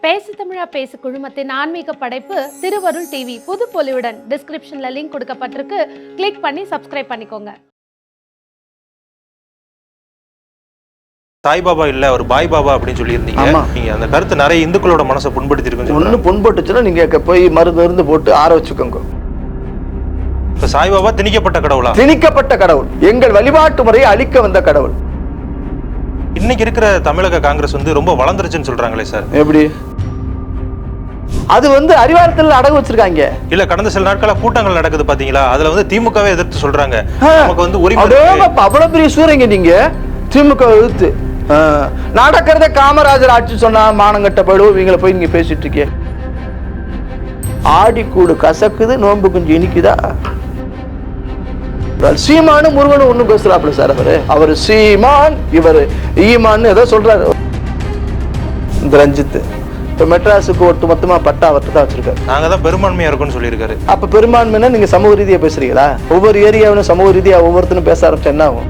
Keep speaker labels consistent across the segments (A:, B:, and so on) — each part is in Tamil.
A: பேசு தமிழா பேசு குழுமத்தின் ஆன்மீக படைப்பு திருவருள் டிவி புது பொலிவுடன் டிஸ்கிரிப்ஷன்ல லிங்க் கொடுக்கப்பட்டிருக்கு. கிளிக் பண்ணி சப்ஸ்கிரைப் பண்ணிக்கோங்க.
B: சாய்பாபா இல்ல ஒரு பாய் பாபா அப்படின்னு சொல்லியிருந்தீங்க. நீங்க அந்த கருத்து நிறைய இந்துக்களோட மனசை புண்படுத்தி இருக்கு.
C: ஒண்ணு புண்பட்டுச்சுன்னா நீங்க போய் மருந்து போட்டு ஆற வச்சுக்கோங்க.
B: இப்ப சாய்பாபா திணிக்கப்பட்ட கடவுளா?
C: திணிக்கப்பட்ட கடவுள், எங்கள் வழிபாட்டு முறையை அழிக்க வந்த கடவுள்.
B: இன்னைக்கு இருக்கிற தமிழக காங்கிரஸ் ரொம்ப வளர்ந்துருச்சுன்னு சொல்றாங்களே சார், எப்படி?
C: அது அறிவாலயத்தில் அடகு வச்சிருக்காங்க.
B: இல்ல கடந்த சில நாட்களா கூட்டங்கள் நடக்குது பாத்தீங்களா, அதுல திமுகவே எதிர்த்து சொல்றாங்க. நமக்கு உரிமை.
C: அவ்வளவு பெரிய சூறங்க நீங்க திமுக எதிர்த்து நடக்கிறத காமராஜர் ஆட்சி சொன்னா மானங்கட்ட போயிடும். இவங்களை போய் நீங்க பேசிட்டு இருக்கீங்க. ஆடிக்கூடு கசக்குது, நோன்பு கொஞ்சம் இனிக்குதா? சீமானு முருகனும் ஒண்ணும் பேசுறாப்ல சார். அவரு சீமான், இவர் ஈமான் ஏதோ சொல்றாரு. இந்த ரஞ்சித் இப்ப மெட்ராஸுக்கு ஒட்டு மொத்தமா பட்டா அவர்கிட்ட தான் வச்சிருக்காரு.
B: நாங்க தான் பெரும்பான்மையா இருக்கும்னு சொல்லியிருக்காரு.
C: அப்ப பெரும்பான்மைன்னா நீங்க சமூக ரீதியா பேசுறீங்களா? ஒவ்வொரு ஏரியாவிலும் சமூக ரீதியா ஒவ்வொருத்தரும் பேச ஆரம்பிச்சா என்ன ஆகும்?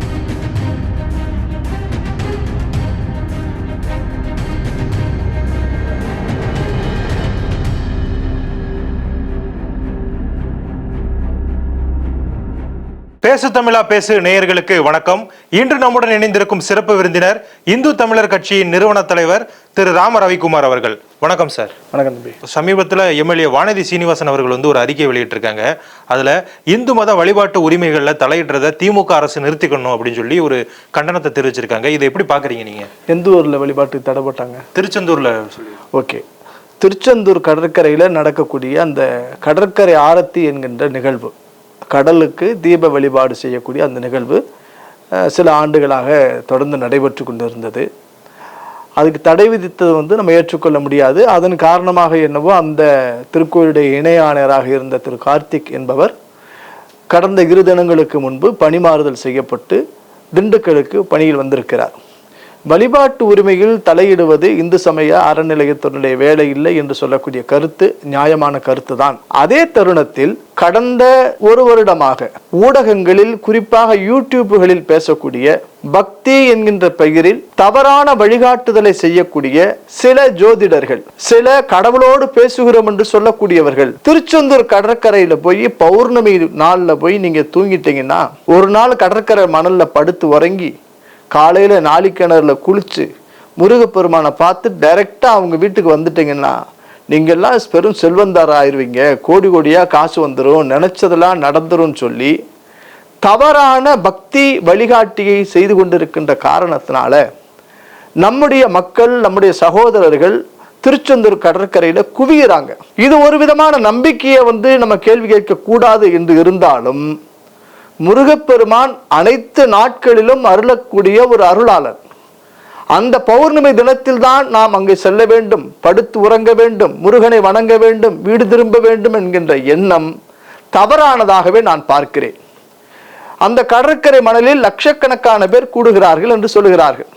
B: பேசு தமிழா பேசு நேயர்களுக்கு வணக்கம். இன்று நம்முடன் இணைந்திருக்கும் சிறப்பு விருந்தினர் இந்து தமிழர் கட்சியின் நிறுவன தலைவர் திரு ராம ரவிக்குமார் அவர்கள். வணக்கம் சார்.
C: வணக்கம் தம்பி.
B: சமீபத்தில் எம்எல்ஏ வானதி சீனிவாசன் அவர்கள் ஒரு அறிக்கை வெளியிட்டிருக்காங்க. அதுல இந்து மத வழிபாட்டு உரிமைகள்ல தலையிடுறத திமுக அரசு நிறுத்திக்கணும் அப்படின்னு சொல்லி ஒரு கண்டனத்தை தெரிவிச்சிருக்காங்க. இதை எப்படி பாக்குறீங்க நீங்க?
C: எந்த ஊர்ல வழிபாட்டு தடை போட்டாங்க?
B: திருச்செந்தூர்ல.
C: ஓகே. திருச்செந்தூர் கடற்கரையில நடக்கக்கூடிய அந்த கடற்கரை ஆரத்தி என்கின்ற நிகழ்வு, கடலுக்கு தீப வழிபாடு செய்யக்கூடிய அந்த நிகழ்வு சில ஆண்டுகளாக தொடர்ந்து நடைபெற்று கொண்டு இருந்தது. அதுக்கு தடை விதித்தது நம்ம ஏற்றுக்கொள்ள முடியாது. அதன் காரணமாக என்னவோ அந்த திருக்கோயிலுடைய இணை ஆணையராக இருந்த திரு கார்த்திக் என்பவர் கடந்த 2 தினங்களுக்கு முன்பு பணிமாறுதல் செய்யப்பட்டு திண்டுக்கலுக்கு பணியில் வந்திருக்கிறார். வழிபாட்டு உரிமையில் தலையிடுவது இந்து சமய அறநிலையத்தினுடைய வேலை இல்லை என்று சொல்லக்கூடிய கருத்து நியாயமான கருத்து தான். அதே தருணத்தில் கடந்த 1 வருடமாக ஊடகங்களில், குறிப்பாக யூடியூப்களில் பேசக்கூடிய பக்தி என்கின்ற பெயரில் தவறான வழிகாட்டுதலை செய்யக்கூடிய சில ஜோதிடர்கள், சில கடவுளோடு பேசுகிறோம் என்று சொல்லக்கூடியவர்கள் திருச்செந்தூர் கடற்கரையில போய் பௌர்ணமி நாள்ல போய் நீங்க தூங்கிட்டீங்கன்னா, ஒரு நாள் கடற்கரை மணல்ல படுத்து உறங்கி காலையில நாளிக்கிணறுல குளிச்சு முருகப்பெருமானை பார்த்து டைரக்டா அவங்க வீட்டுக்கு வந்துட்டீங்கன்னா நீங்கெல்லாம் பெரும் செல்வந்தார ஆயிருவீங்க, கோடி கோடியா காசு வந்துடும், நினைச்சதெல்லாம் நடந்துரும் சொல்லி தவறான பக்தி வழிகாட்டியை செய்து கொண்டிருக்கின்ற காரணத்தினால நம்முடைய மக்கள், நம்முடைய சகோதரர்கள் திருச்செந்தூர் கடற்கரையில குவிகிறாங்க. இது ஒரு விதமான நம்பிக்கையை நம்ம கேள்வி கேட்க கூடாது என்று இருந்தாலும், முருகப்பெருமான் அனைத்து நாட்களிலும் அருளக்கூடிய ஒரு அருளாளர். அந்த பௌர்ணமி தினத்தில் தான் நாம் அங்கே செல்ல வேண்டும், படுத்து உறங்க வேண்டும், முருகனை வணங்க வேண்டும், வீடு திரும்ப வேண்டும் என்கின்ற எண்ணம் தவறானதாகவே நான் பார்க்கிறேன். அந்த கடற்கரை மணலில் லட்சக்கணக்கான பேர் கூடுகிறார்கள் என்று சொல்லுகிறார்கள்.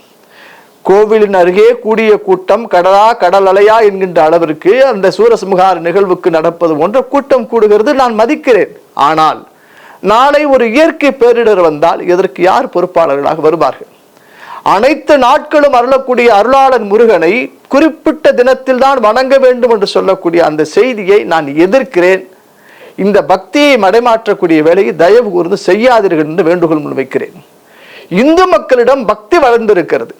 C: கோவிலின் அருகே கூடிய கூட்டம் கடலா கடல் அலையா என்கின்ற அளவிற்கு அந்த சூரசம்ஹார நிகழ்வுக்கு நடப்பது போன்ற கூட்டம் கூடுகிறது, நான் மதிக்கிறேன். ஆனால் நாளை ஒரு இயற்கை பேரிடர் வந்தால் இதற்கு யார் பொறுப்பாளர்களாக வருவார்கள்? அனைத்து நாட்களும் அருளக்கூடிய அருளாளன் முருகனை குறிப்பிட்ட தினத்தில் தான் வணங்க வேண்டும் என்று சொல்லக்கூடிய அந்த செய்தியை நான் எதிர்க்கிறேன். இந்த பக்தியை மடைமாற்றக்கூடிய வேலையை தயவு கூர்ந்து செய்யாதீர்கள் என்று வேண்டுகோள் முன்வைக்கிறேன். இந்து மக்களிடம் பக்தி வளர்ந்திருக்கிறது.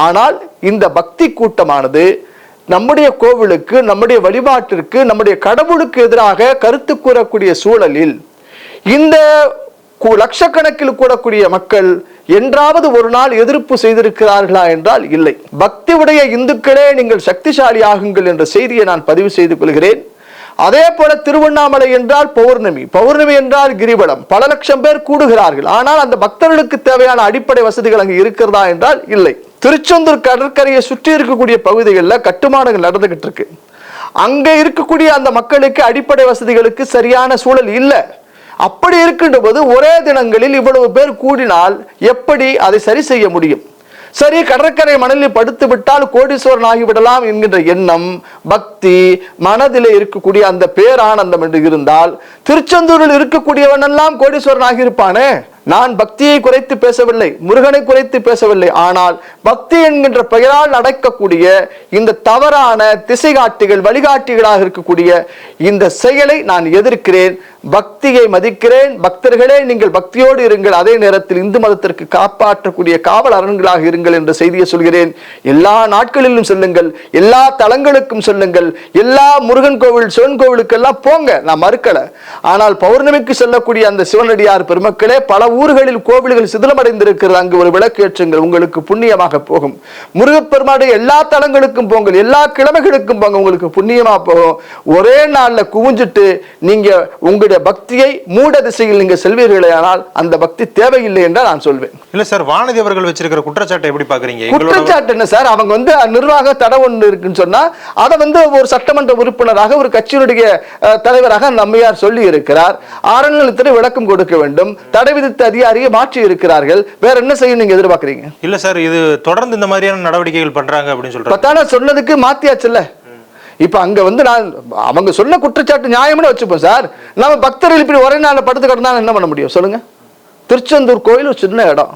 C: ஆனால் இந்த பக்தி கூட்டமானது நம்முடைய கோவிலுக்கு, நம்முடைய வழிபாட்டிற்கு, நம்முடைய கடவுளுக்கு எதிராக கருத்து கூறக்கூடிய சூழலில் இந்த லட்சக்கணக்கில் கூடக்கூடிய மக்கள் என்றாவது ஒரு நாள் எதிர்ப்பு செய்திருக்கிறார்களா என்றால் இல்லை. பக்தி உடைய இந்துக்களே நீங்கள் சக்திசாலி ஆகுங்கள் என்ற செய்தியை நான் பதிவு செய்து கொள்கிறேன். அதே போல திருவண்ணாமலை என்றால் பௌர்ணமி, பௌர்ணமி என்றால் கிரிவலம், பல லட்சம் பேர் கூடுகிறார்கள். ஆனால் அந்த பக்தர்களுக்கு தேவையான அடிப்படை வசதிகள் அங்கு இருக்கிறதா என்றால் இல்லை. திருச்செந்தூர் கடற்கரையை சுற்றி இருக்கக்கூடிய பகுதிகளில் கட்டுமானங்கள் நடந்துகிட்டு இருக்கு. அங்க இருக்கக்கூடிய அந்த மக்களுக்கு அடிப்படை வசதிகளுக்கு சரியான சூழல் இல்லை. அப்படி இருக்கின்ற போது ஒரே தினங்களில் இவ்வளவு பேர் கூடினால் எப்படி அதை சரி செய்ய முடியும்? சரி, கடற்கரை மணலில் படுத்து விட்டால் கோடீஸ்வரன் ஆகிவிடலாம் என்கின்ற எண்ணம், பக்தி மனதிலே இருக்கக்கூடிய அந்த பேரானந்தம் என்று இருந்தால் திருச்செந்தூரில் இருக்கக்கூடியவன் எல்லாம் கோடீஸ்வரன் ஆகியிருப்பானே? நான் பக்தியை குறைத்து பேசவில்லை, முருகனை குறைத்து பேசவில்லை. ஆனால் பக்தி என்கின்ற பெயரால் நடக்கக்கூடிய இந்த தவறான திசைகாட்டிகள், வழிகாட்டிகளாக இருக்கக்கூடிய இந்த செயலை நான் எதிர்க்கிறேன். பக்தியை மதிக்கிறேன். பக்தர்களே, நீங்கள் பக்தியோடு இருங்கள், அதே நேரத்தில் இந்து மதத்திற்கு காப்பாற்றக்கூடிய காவல் அரண்களாக இருங்கள் என்ற செய்தியை சொல்கிறேன். எல்லா நாட்களிலும் செல்லுங்கள், எல்லா தலங்களுக்கும் செல்லுங்கள், எல்லா முருகன் கோவில், சிவன் கோவிலுக்கெல்லாம் போங்க, நான் மறுக்கல. ஆனால் பௌர்ணமிக்கு செல்லக்கூடிய அந்த சிவனடியார் பெருமக்களே, பல ஊர்களில் கோவில்கள் சிதிலமடைந்திருக்கிறது, அங்கு ஒரு விளக்கு ஏற்றுங்கள், உங்களுக்கு புண்ணியமாக போகும். முருகப்பெருமானுடைய எல்லா தலங்களுக்கும் போங்கள், எல்லா கிழமைகளுக்கும் போங்க, உங்களுக்கு புண்ணியமா போகும். ஒரே நாள்ல குவிஞ்சிட்டு நீங்க உங்களுடைய பக்தியை மூட திசையில் நீங்க செல்வீர்களே, ஆனால் அந்த பக்தி தேவையில்லை என்று நான் சொல்வேன்.
B: இல்ல சார், வானதி அவர்கள் வச்சிருக்கிற குற்றச்சாட்டை எப்படி பாக்குறீங்க?
C: குற்றச்சாட்டு என்ன சார்? அவங்க நிர்வாக தடை ஒன்று இருக்குன்னு சொன்னா அதை ஒரு சட்டமன்ற உறுப்பினராக, ஒரு கட்சியினுடைய தலைவராக நம்மையார் சொல்லி இருக்கிறார். அறநிலையத்துறை விளக்கம் கொடுக்க வேண்டும். தடை விதித்த அதிகாரியை மாற்றி இருக்கிறார்கள். வேற என்ன செய்யும் நீங்க எதிர்பார்க்கறீங்க?
B: இல்ல சார், இது தொடர்ந்து இந்த மாதிரியான நடவடிக்கைகள் பண்றாங்க அப்படின்னு சொல்றாங்க.
C: பத்தான சொன்னதுக்கு மாத்தியாச்சுல்ல. இப்ப அங்க நான் அவங்க சொன்ன குற்றச்சாட்டு நியாயம்னு வச்சுப்போம் சார். நம்ம பக்தர்கள் இப்படி ஒரே நாள்ல படுத்து கிடந்தா என்ன பண்ண முடியும் சொல்லுங்க? திருச்செந்தூர் கோயில் ஒரு சின்ன இடம்,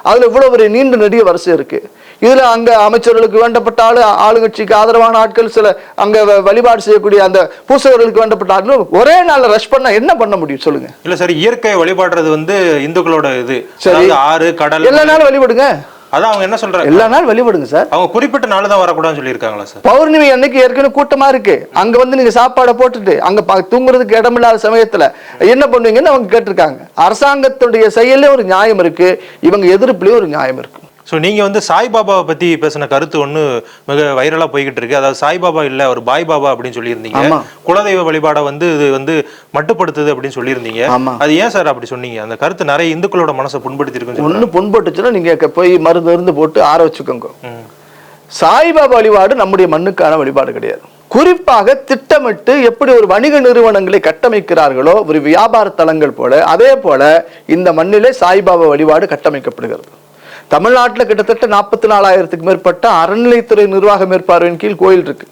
C: அதுல இவ்வளவு ஒரு நீண்ட நெடிய வரிசை இருக்கு. இதுல அங்க அமைச்சர்களுக்கு வேண்டப்பட்ட ஆளுங்கட்சிக்கு ஆதரவான ஆட்கள், சில அங்க வழிபாடு செய்யக்கூடிய அந்த பூசகர்களுக்கு வேண்டப்பட்ட ஆட்கள் ஒரே நாள்ல ரஷ் பண்ணா என்ன பண்ண முடியும் சொல்லுங்க?
B: இல்ல சார், இயற்கை வழிபாடுறது இந்துக்களோட இது. ஆறு, கடல்
C: எல்லா நாளும் வழிபடுங்க.
B: அதான் அவங்க என்ன சொல்றாங்க,
C: எல்லா நாள் வழிபடுங்க சார்.
B: அவங்க குறிப்பிட்ட நாள் தான் வரக்கூடாதுன்னு சொல்லியிருக்காங்களா சார்?
C: பௌர்ணமி அன்னைக்கு ஏற்கனவே கூட்டமா இருக்கு. அங்க நீங்க சாப்பாடை போட்டுட்டு அங்க தூங்குறதுக்கு இடமில்லாத சமயத்துல என்ன பண்ணுவீங்கன்னு அவங்க கேட்டிருக்காங்க. அரசாங்கத்துடைய செயலே ஒரு நியாயம் இருக்கு, இவங்க எதிர்ப்புலயும் ஒரு நியாயம் இருக்கு.
B: ஸோ நீங்கள் சாய்பாபாவை பற்றி பேசின கருத்து ஒன்று மிக வைரலாக போய்கிட்டு இருக்கு. அதாவது சாய்பாபா இல்லை, அவர் பாய் பாபா அப்படின்னு சொல்லியிருந்தீங்க. குலதெய்வ வழிபாடை இது மட்டுப்படுத்துது அப்படின்னு சொல்லியிருந்தீங்க. அது ஏன் சார் அப்படி சொன்னீங்க? அந்த கருத்து நிறைய இந்துக்களோட மனசை புண்படுத்தி இருக்கு.
C: ஒன்று புண்பட்டுச்சுன்னா நீங்க போய் மருந்து போட்டு ஆற வச்சுக்கோங்க. சாய்பாபா வழிபாடு நம்முடைய மண்ணுக்கான வழிபாடு கிடையாது. குறிப்பாக திட்டமிட்டு எப்படி ஒரு வணிக நிறுவனங்களை கட்டமைக்கிறார்களோ, ஒரு வியாபார தலங்கள் போல, அதே போல இந்த மண்ணிலே சாய்பாபா வழிபாடு கட்டமைக்கப்படுகிறது. தமிழ்நாட்டில் கிட்டத்தட்ட 44,000க்கு மேற்பட்ட அறநிலைத்துறை நிர்வாக மேற்பார்வையின் கீழ் கோயில் இருக்கு.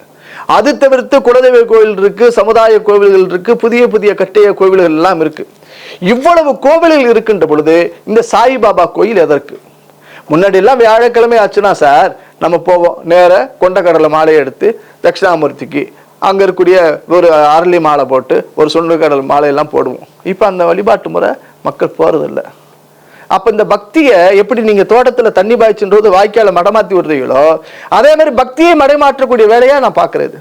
C: அது தவிர்த்து குலதெய்வ கோயில் இருக்கு, சமுதாய கோவில்கள் இருக்கு, புதிய புதிய கட்டிய கோவில்கள் எல்லாம் இருக்கு. இவ்வளவு கோவில்கள் இருக்கின்ற பொழுது இந்த சாய்பாபா கோயில் எதற்கு? முன்னாடி எல்லாம் வியாழக்கிழமை ஆச்சுன்னா சார் நம்ம போவோம், நேர கொண்டக்கடலை மாலையை எடுத்து தட்சிணாமூர்த்திக்கு அங்க இருக்கக்கூடிய ஒரு அரளி மாலை போட்டு ஒரு சுண்டக்கடல் மாலையெல்லாம் போடுவோம். இப்ப அந்த வழிபாட்டு முறை மக்கள் போறதில்லை. அப்ப இந்த பக்தியை எப்படி நீங்க தோட்டத்துல தண்ணி பாய்ச்சுன்றது வாய்க்கால மடமாத்தி விடுறீங்களோ, அதே மாதிரி பக்தியை மடைமாற்றக்கூடிய வேலையா நான் பாக்குறது.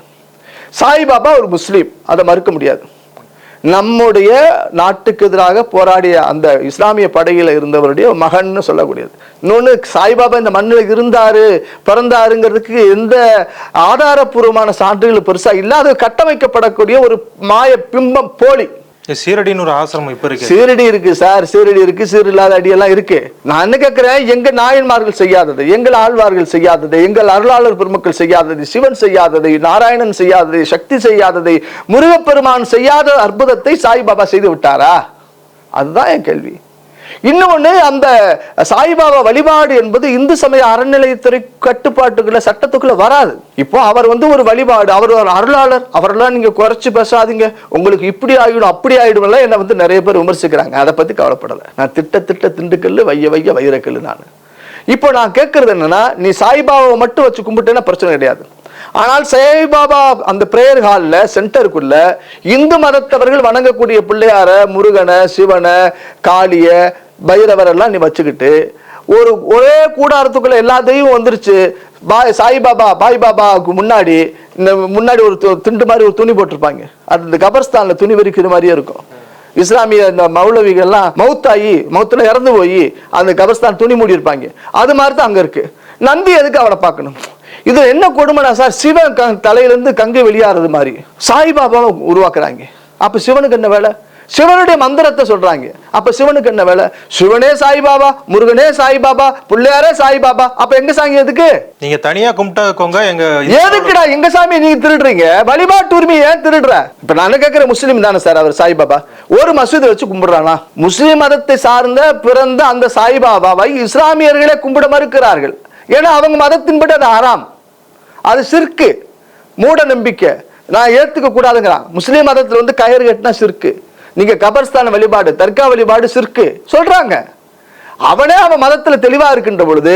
C: சாய்பாபா ஒரு முஸ்லீம், அதை மறுக்க முடியாது. நம்முடைய நாட்டுக்கு எதிராக போராடிய அந்த இஸ்லாமிய படையில இருந்தவருடைய மகன் சொல்லக்கூடியது. இன்னொன்னு, சாய்பாபா இந்த மண்ணில் இருந்தாரு, பிறந்தாருங்கிறதுக்கு எந்த ஆதாரபூர்வமான சான்றுகள் பெருசா இல்லாத கட்டமைக்கப்படக்கூடிய ஒரு மாய பிம்பம், போலி.
B: சீரடின்னு ஒரு ஆசிரமம் இப்ப இருக்கு.
C: சீரடி இருக்கு சார், சீரடி இருக்கு, சீரில்லாத அடியெல்லாம் இருக்கு. நான் என்ன கேட்கிறேன், எங்க நாயன்மார்கள் செய்யாதது, எங்கள் ஆழ்வார்கள் செய்யாதது, எங்கள் அருளாளர் பெருமக்கள் செய்யாதது, சிவன் செய்யாததை, நாராயணன் செய்யாததை, சக்தி செய்யாததை, முருகப்பெருமான் செய்யாத அற்புதத்தை சாய்பாபா செய்து விட்டாரா? அதுதான் என் கேள்வி. இன்னொன்னு, அந்த சாய்பாபா வழிபாடு என்பது இந்து சமய அறநிலையத்துறை கட்டுப்பாட்டுக்குள்ள, சட்டத்துக்குள்ள வராது. இப்போ அவர் ஒரு வழிபாடு, அவர் ஒரு அருளாளர், அவரெல்லாம் நீங்க குறைச்சு பேசாதீங்க, உங்களுக்கு இப்படி ஆயிடும் அப்படி ஆயிடும் எல்லாம் என்ன நிறைய பேர் விமர்சிக்கிறாங்க. அதை பத்தி கவலைப்படலை. நான் திட்ட திண்டுக்கல்லு, வைய வைரக்கல்லு. நான் இப்போ நான் கேட்கறது என்னன்னா, நீ சாய்பாபாவை மட்டும் வச்சு கும்பிட்டேன்னா பிரச்சனை கிடையாது. ஆனால் சாய்பாபா அந்த பிரேயர் ஹால்ல சென்டருக்குள்ள இந்து மதத்தவர்கள் வணங்கக்கூடிய பிள்ளையார, முருகனை, சிவனை, காளிய, பைரவர் எல்லாம் நீ வச்சுக்கிட்டு ஒரே கூடாரத்துக்குள்ள எல்லாத்தையும் வந்துருச்சு. சாய்பாபா பாய் பாபாவுக்கு முன்னாடி ஒரு திண்டு மாதிரி ஒரு துணி போட்டிருப்பாங்க. அது இந்த கபர்ஸ்தான்ல துணி விரிக்கிற மாதிரியே இருக்கும். இஸ்லாமிய இந்த மௌலவிகள்லாம் மௌத்துல இறந்து போய் அந்த கபர்ஸ்தான் துணி மூடி இருப்பாங்க. அது மாதிரி தான் அங்க இருக்கு. நந்தி எதுக்கு அவனை பார்க்கணும்? இது என்ன கொடுமைனா சார், சிவன் தலையிலிருந்து கங்கை வெளியாறது மாதிரி சாய்பாபாவை உருவாக்குறாங்க. அப்ப சிவனுக்கு என்ன வேலை? சிவனுடைய மந்திரத்தை சொல்றாங்க. அப்ப சிவனுக்கு என்ன வேலை? சிவனே சாய்பாபா, முருகனே சாய்பாபா, பிள்ளையாரே சாய்பாபா. அப்ப எங்க சாமி எதுக்கு?
B: நீங்க தனியா கும்பிட்டாக்கோங்க.
C: எதுக்குடா எங்க சாமி நீங்க திருடுறீங்க? வழிபாட்டு உரிமை ஏன் திருடுற? இப்ப நான் கேட்கிற முஸ்லீம் தானே சார் அவர் சாய்பாபா? ஒரு மசூதி வச்சு கும்பிடுறானா? முஸ்லிம் மதத்தை சார்ந்த பிறந்த அந்த சாய்பாபாவை இஸ்லாமியர்களே கும்பிட மறுக்கிறார்கள். ஏன்னா அவங்க மதத்தின்படி அது ஹராம், அது சிர்க்கு, மூட நம்பிக்கை. நான் ஏத்துக்க கூடாதுங்கிறான். முஸ்லீம் மதத்துல கயிறு கட்டினா சிர்க்கு, நீங்க கபர்ஸ்தான வழிபாடு, தர்கா வழிபாடு சிர்க்கு சொல்றாங்க. அவனே அவன் மதத்துல தெளிவா இருக்கின்ற பொழுது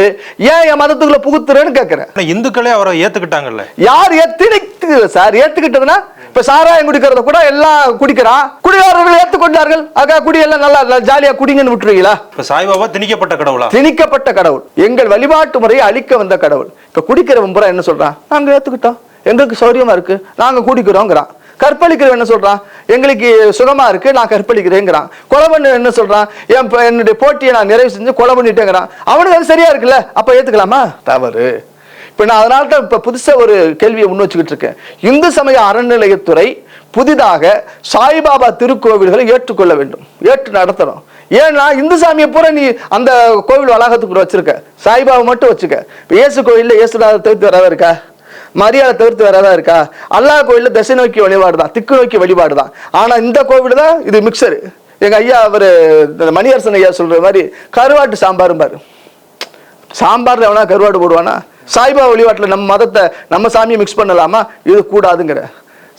C: ஏன் என் மதத்துக்குள்ள புகுத்துறேன்னு கேட்கிறேன்.
B: இந்துக்களே அவரை ஏத்துக்கிட்டாங்கல்ல.
C: யார் சார் ஏத்துக்கிட்டதுன்னா இப்ப சாராயம் குடிக்கிறத கூட எல்லாம் குடிக்கிறான், குடிகாரர்கள் ஏத்துக்கொண்டார்கள். ஆக குடியெல்லாம் நல்லா ஜாலியா குடிங்கன்னு விட்டுருவீங்களா?
B: இப்ப சாய்பாபா திணிக்கப்பட்ட கடவுளா?
C: திணிக்கப்பட்ட கடவுள், எங்கள் வழிபாட்டு முறையை அழிக்க வந்த கடவுள். இப்ப குடிக்கிறவன் பூரா என்ன சொல்றான்? நாங்க ஏத்துக்கிட்டோம், எங்களுக்கு சௌரியமா இருக்கு, நாங்க குடிக்கிறோங்கிறான். கற்பழிக்கிறவன் என்ன சொல்றான்? எங்களுக்கு சுகமா இருக்கு, நான் கற்பழிக்கிறேங்கிறான். கொலை பண்ண என்ன சொல்றான்? என்னுடைய போட்டியை நான் நிறைவு செஞ்சு கொலை பண்ணிட்டேங்கிறான். அவனுக்கு அது சரியா இருக்குல்ல, அப்ப ஏத்துக்கலாமா? தவறு. இப்ப நான் அதனால தான் இப்ப புதுசா ஒரு கேள்வியை முன் வச்சுக்கிட்டு இருக்கேன். இந்து சமய அறநிலையத்துறை புதிதாக சாய்பாபா திருக்கோவில்களை ஏற்றுக்கொள்ள வேண்டும், ஏற்று நடத்தணும். ஏன்னா இந்து சாமியை பூரா நீ அந்த கோவில் வளாகத்துக்குள்ள வச்சிருக்க, சாய்பாபா மட்டும் வச்சுக்க. இயேசு கோயில்ல இயேசுநாதர் தவிர்த்து வரதா இருக்கா? மரியாதை தவிர்த்து வரதா இருக்கா? அல்லாஹ் கோயில்ல திசை நோக்கி வழிபாடு தான், திக்கு நோக்கி வழிபாடு தான். ஆனா இந்த கோவில் தான் இது மிக்சரு. எங்க ஐயா அவரு மணியரசன் ஐயா சொல்ற மாதிரி கருவாட்டு சாம்பார் பாரு. சாம்பார்ல எவனா கருவாடு போடுவானா? சாய்பாபா வழிபாட்டுல நம்ம மதத்தை நம்ம சாமியை மிக்ஸ் பண்ணலாமா? இது கூடாதுங்கிற.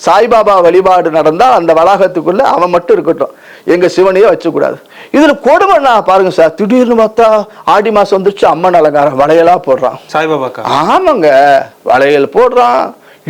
C: சாய்பாபா வழிபாடு நடந்தா அந்த வளாகத்துக்குள்ள அவன் மட்டும் இருக்கட்டும், எங்க சிவனையே வச்சக்கூடாது. இதுல கொடுமைன்னா பாருங்க சார், திடீர்னு பார்த்தா ஆடி மாசம் வந்துருச்சு, அம்மன் அலங்காரம் வளையலா போடுறான் சாய்பாபாக்கா. ஆமாங்க, வளையல் போடுறான்,